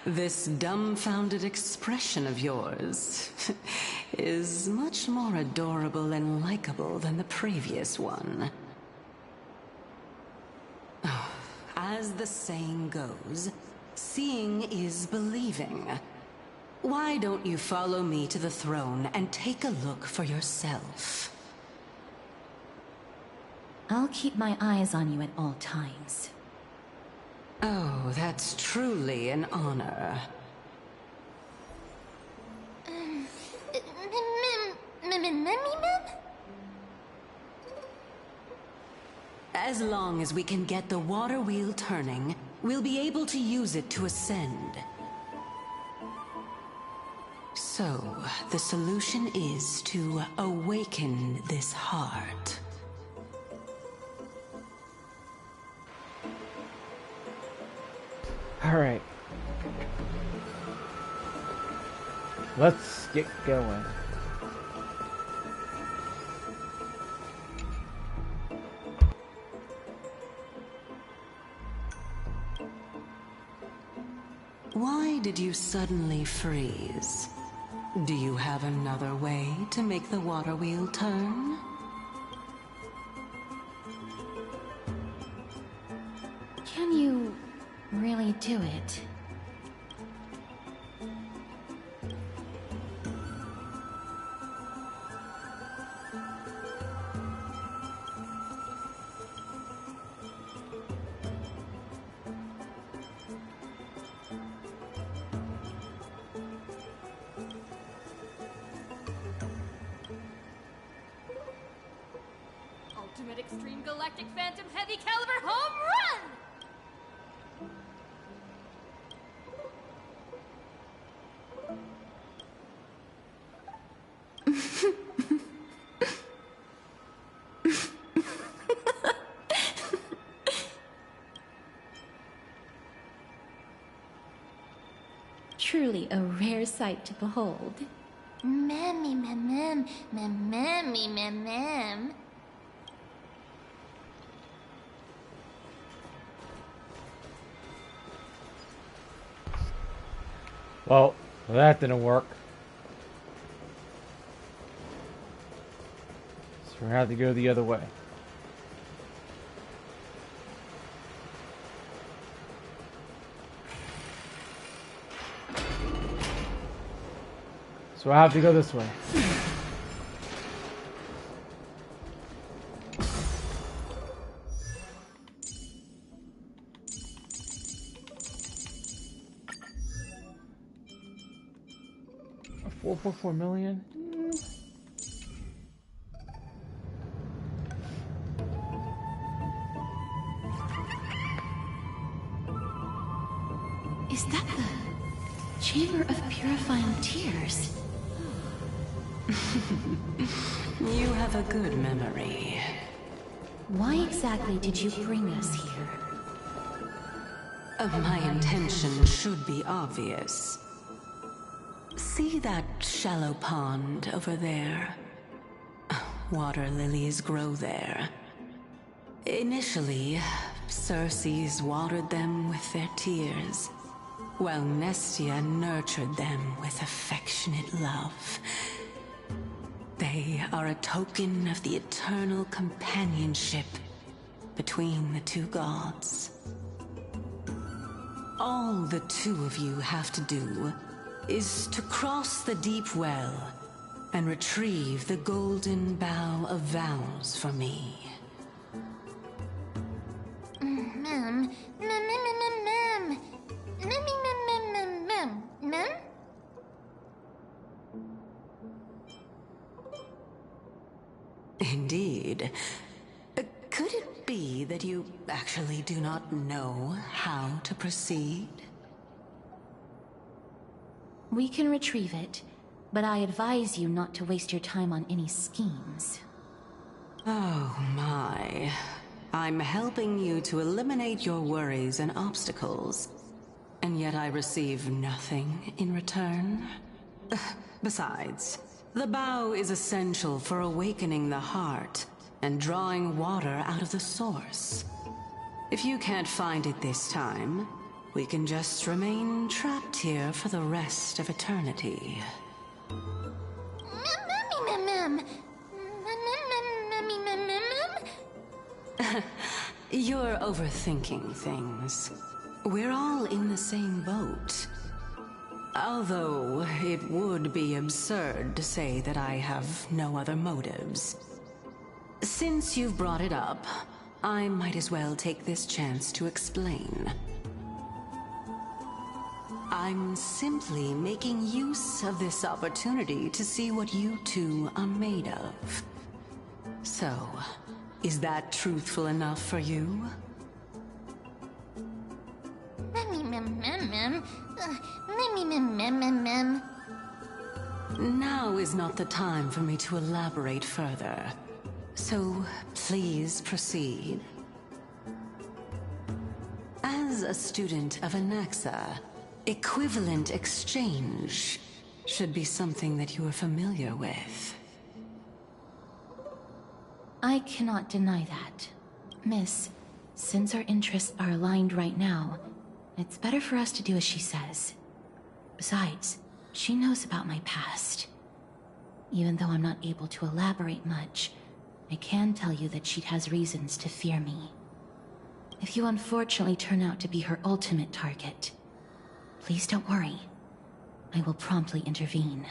This dumbfounded expression of yours is much more adorable and likable than the previous one. As the saying goes, seeing is believing. Why don't you follow me to the throne and take a look for yourself? I'll keep my eyes on you at all times. Oh, that's truly an honor. As long as we can get the water wheel turning, we'll be able to use it to ascend. So, the solution is to awaken this heart. Alright. Let's get going. Why did you suddenly freeze? Do you have another way to make the water wheel turn? Can you really do it? Ultimate Extreme Galactic Phantom Heavy Caliber Home Run! Truly a rare sight to behold. Mammy, mammy, mammy, mammy. Well, that didn't work. So we have to go the other way. So I have to go this way. $4.4 million? Is that the Chamber of Purifying Tears? You have a good memory. Why exactly did you bring us here? My intention should be obvious. See that shallow pond over there? Water lilies grow there. Initially, Circes watered them with their tears, while Nestia nurtured them with affectionate love. They are a token of the eternal companionship between the two gods. All the two of you have to do is to cross the deep well and retrieve the golden bough of vows for me. Indeed. Could it be that you actually do not know how to proceed? We can retrieve it, but I advise you not to waste your time on any schemes. Oh my. I'm helping you to eliminate your worries and obstacles, and yet I receive nothing in return? Besides, the bow is essential for awakening the heart and drawing water out of the source. If you can't find it this time, we can just remain trapped here for the rest of eternity. You're overthinking things. We're all in the same boat. Although, it would be absurd to say that I have no other motives. Since you've brought it up, I might as well take this chance to explain. I'm simply making use of this opportunity to see what you two are made of. So, is that truthful enough for you? Now is not the time for me to elaborate further. So, please proceed. As a student of Anaxa, equivalent exchange should be something that you are familiar with. I cannot deny that. Miss, since our interests are aligned right now, it's better for us to do as she says. Besides, she knows about my past. Even though I'm not able to elaborate much, I can tell you that she has reasons to fear me. If you unfortunately turn out to be her ultimate target, please don't worry. I will promptly intervene.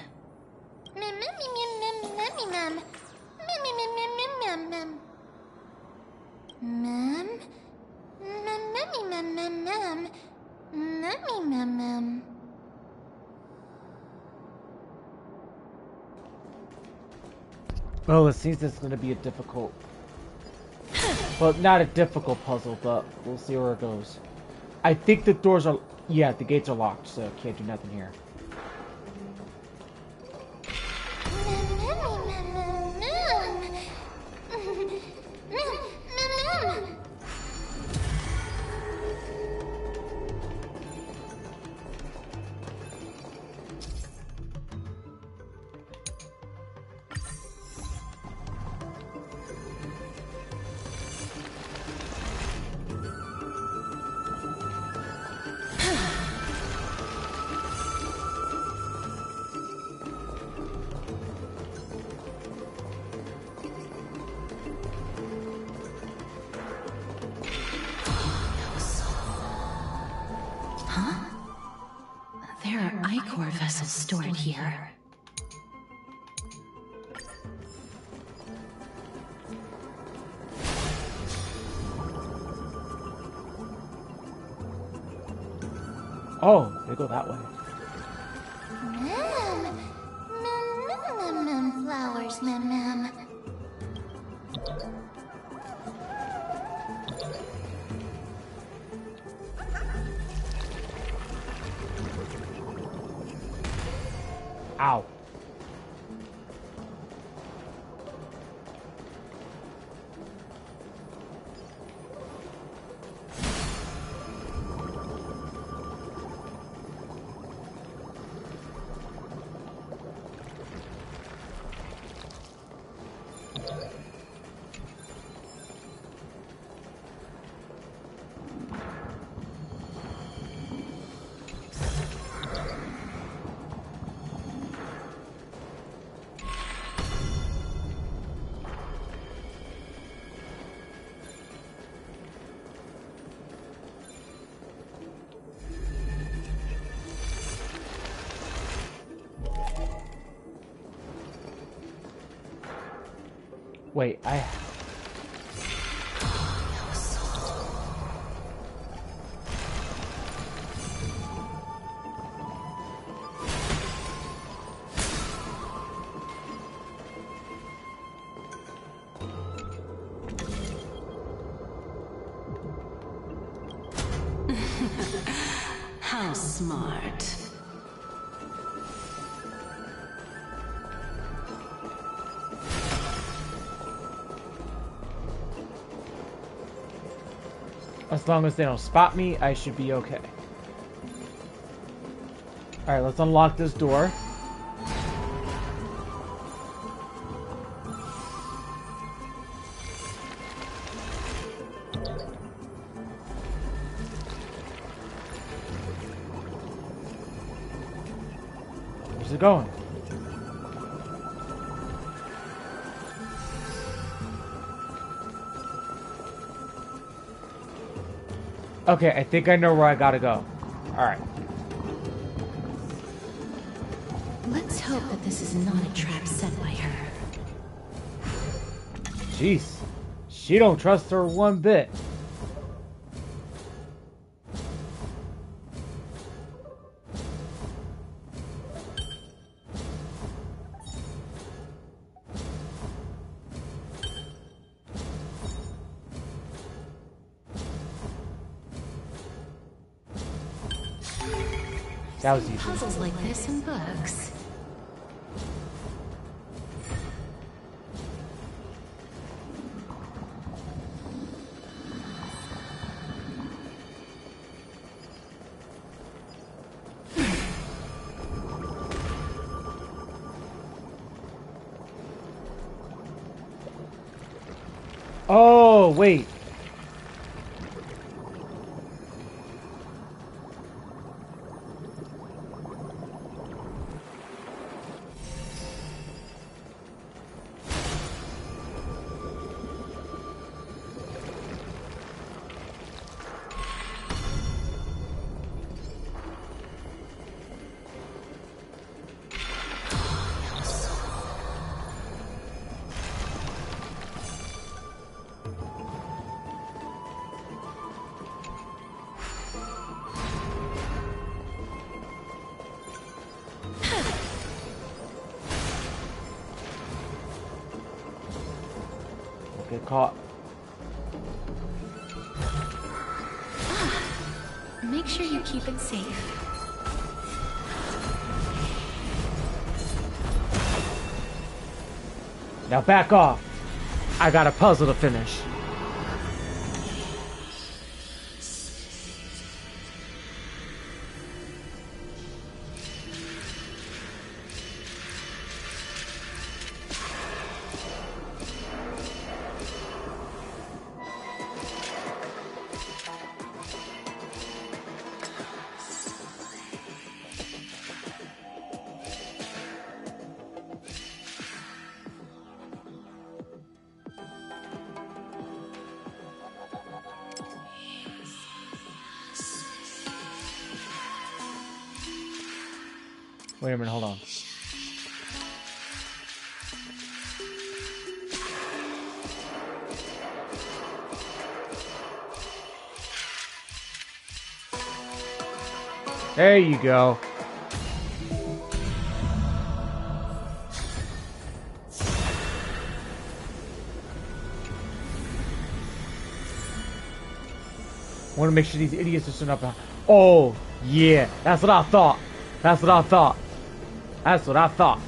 Well, it seems it's going to be a difficult... Well, not a difficult puzzle, but we'll see where it goes. I think the doors are... Yeah, the gates are locked, so can't do nothing here. There are Ichor vessels stored here. Oh, they go that way. Flowers, ma'am. Ow. Wait, How smart. As long as they don't spot me, I should be okay. Alright, let's unlock this door. Where's it going? Okay, I think I know where I gotta go. Alright. Let's hope that this is not a trap set by her. Jeez. She don't trust her one bit. That was easy. Puzzles like this in books. Oh, wait. Get caught. Make sure you keep it safe. Now back off. I got a puzzle to finish. Wait a minute, hold on. There you go. I want to make sure these idiots are stood up. Oh, yeah. That's what I thought. That's what I thought. That's what I thought.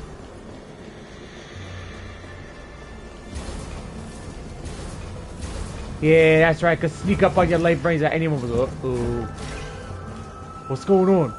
Yeah, that's right. Cause sneak up on your late brains at any moment. Uh-oh. What's going on?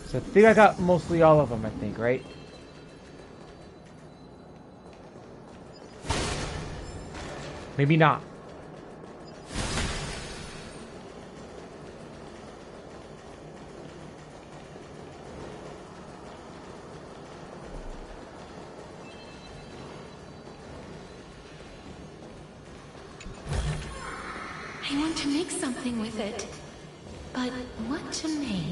So I think I got mostly all of them, I think, right? Maybe not. I want to make something with it. But what to make?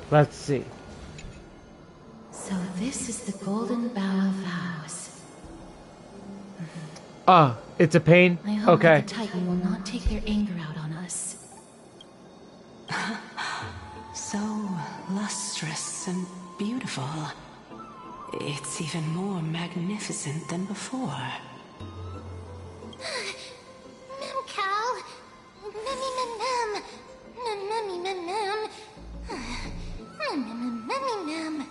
Let's see. So this is the golden bough of vows. It's a pain? I hope Okay. that the Titan will not take their anger out on us. So lustrous and beautiful. It's even more magnificent than before. Cal. Memmy mem. Memmy mem. Memmy mem.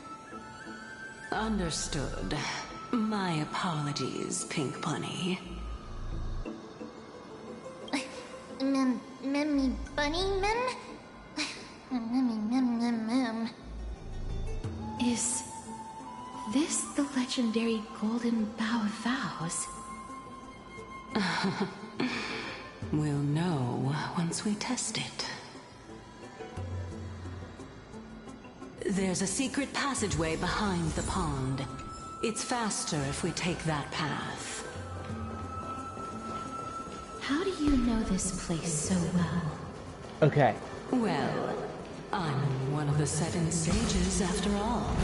Understood. My apologies, Pink Bunny. Memmy bunny mem. Memmy mem. Is this the legendary Golden Bough of Vows? We'll know once we test it. There's a secret passageway behind the pond. It's faster if we take that path. How do you know this place so well? Okay. Well, I'm one of the 7 sages after all.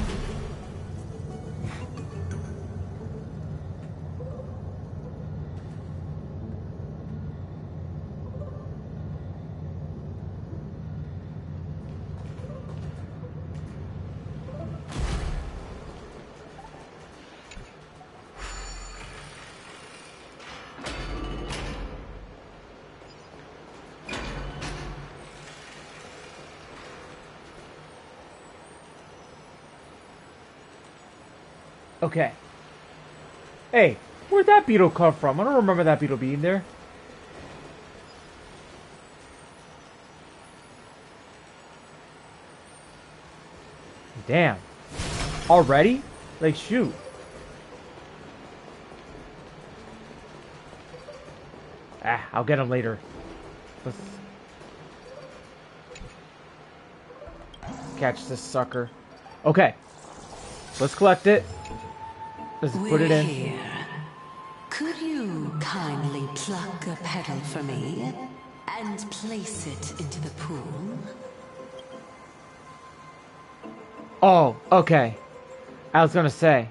Okay. Hey, where'd that beetle come from? I don't remember that beetle being there. Damn. Already? Like, shoot. I'll get him later. Let's catch this sucker. Okay. Let's collect it. Let's put it in. Here. Could you kindly pluck a petal for me and place it into the pool? Oh, okay. I was gonna say.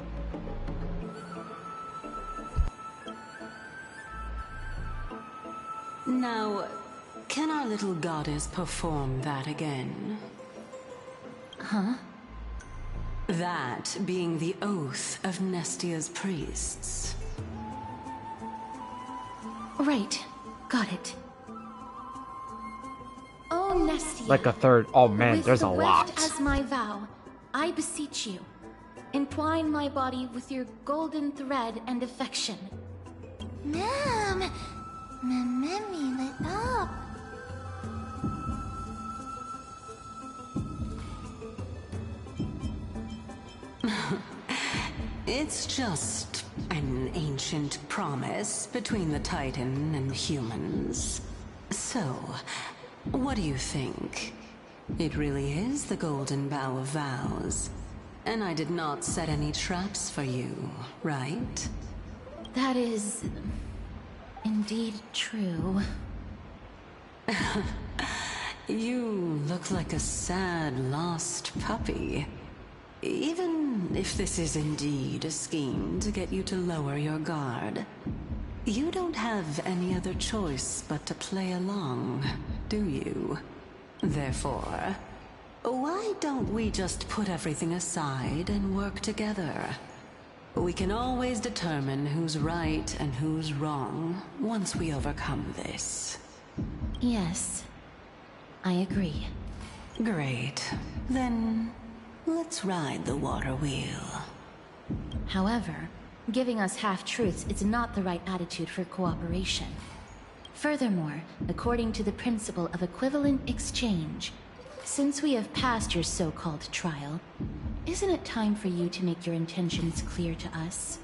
Now, can our little goddess perform that again? Huh? That being the oath of Nestia's priests. Right. Got it. Oh, Nestia. Like a third. Oh man, with there's a the lot. weft as my vow, I beseech you, entwine my body with your golden thread and affection. Mom! Memmy lit up. It's just an ancient promise between the Titan and humans. So, what do you think? It really is the Golden Bough of Vows. And I did not set any traps for you, right? That is indeed true. You look like a sad, lost puppy. Even if this is indeed a scheme to get you to lower your guard, you don't have any other choice but to play along, do you? Therefore, why don't we just put everything aside and work together? We can always determine who's right and who's wrong once we overcome this. Yes, I agree. Great. Then let's ride the water wheel. However, giving us half-truths is not the right attitude for cooperation. Furthermore, according to the principle of equivalent exchange, since we have passed your so-called trial, isn't it time for you to make your intentions clear to us?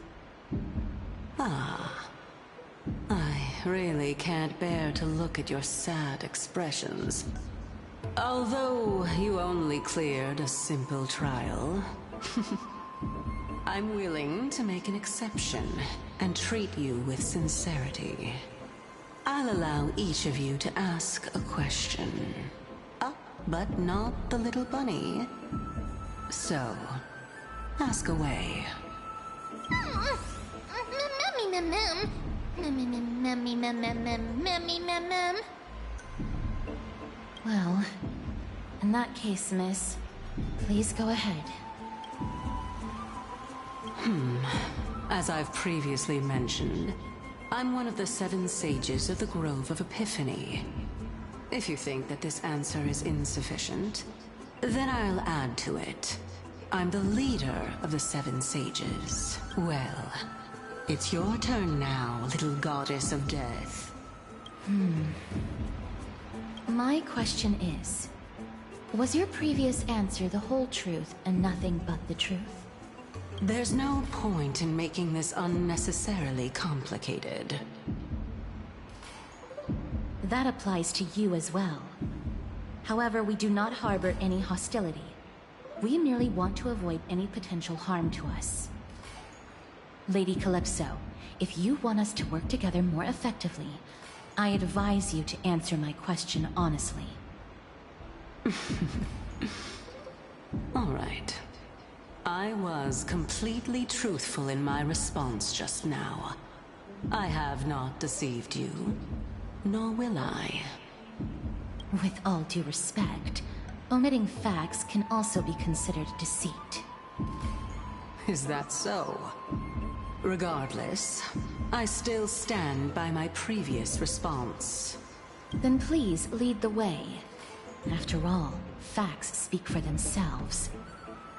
Ah. I really can't bear to look at your sad expressions. Although you only cleared a simple trial, I'm willing to make an exception and treat you with sincerity. I'll allow each of you to ask a question. But not the little bunny. So, ask away. Memmy Well, in that case, miss, please go ahead. As I've previously mentioned, I'm one of the 7 sages of the Grove of Epiphany. If you think that this answer is insufficient, then I'll add to it. I'm the leader of the 7 sages. Well, it's your turn now, little goddess of death. My question is, was your previous answer the whole truth and nothing but the truth? There's no point in making this unnecessarily complicated. That applies to you as well. However, we do not harbor any hostility. We merely want to avoid any potential harm to us. Lady Calypso, if you want us to work together more effectively, I advise you to answer my question honestly. All right. I was completely truthful in my response just now. I have not deceived you, nor will I. With all due respect, omitting facts can also be considered deceit. Is that so? Regardless, I still stand by my previous response. Then please lead the way. After all, facts speak for themselves.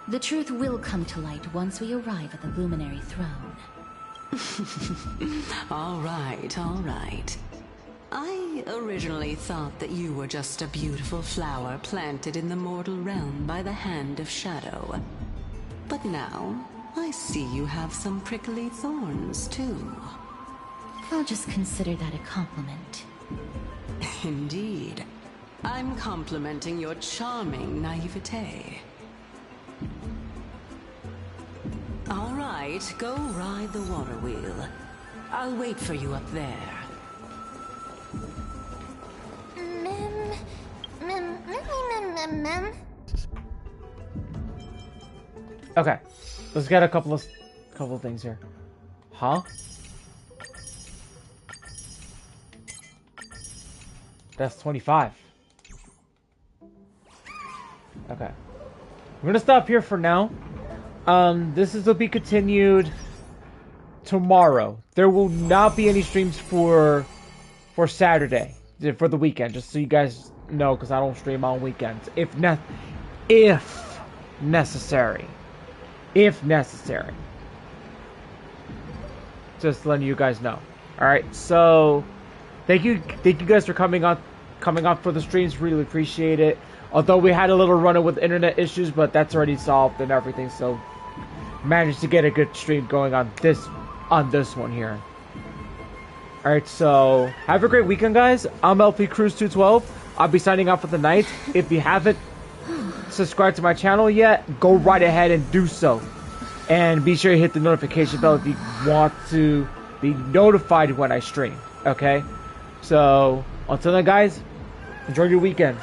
The truth will come to light once we arrive at the Luminary Throne. All right, all right. I originally thought that you were just a beautiful flower planted in the mortal realm by the hand of Shadow. But now, I see you have some prickly thorns, too. I'll just consider that a compliment. Indeed. I'm complimenting your charming naivete. All right, go ride the water wheel. I'll wait for you up there. Okay, let's get a couple of things here. Huh? That's 25. Okay, we're gonna stop here for now. This is to be continued tomorrow. There will not be any streams for Saturday, for the weekend, just so you guys know, because I don't stream on weekends. If necessary. Just letting you guys know. Alright, so thank you guys for coming on for the streams. Really appreciate it. Although we had a little run-in with internet issues, but that's already solved and everything, so managed to get a good stream going on this one here. Alright, so have a great weekend, guys. I'm LP Cruise 212. I'll be signing off for the night. If you haven't subscribed to my channel yet, go right ahead and do so. And be sure you hit the notification bell if you want to be notified when I stream. Okay? So, until then, guys, enjoy your weekend.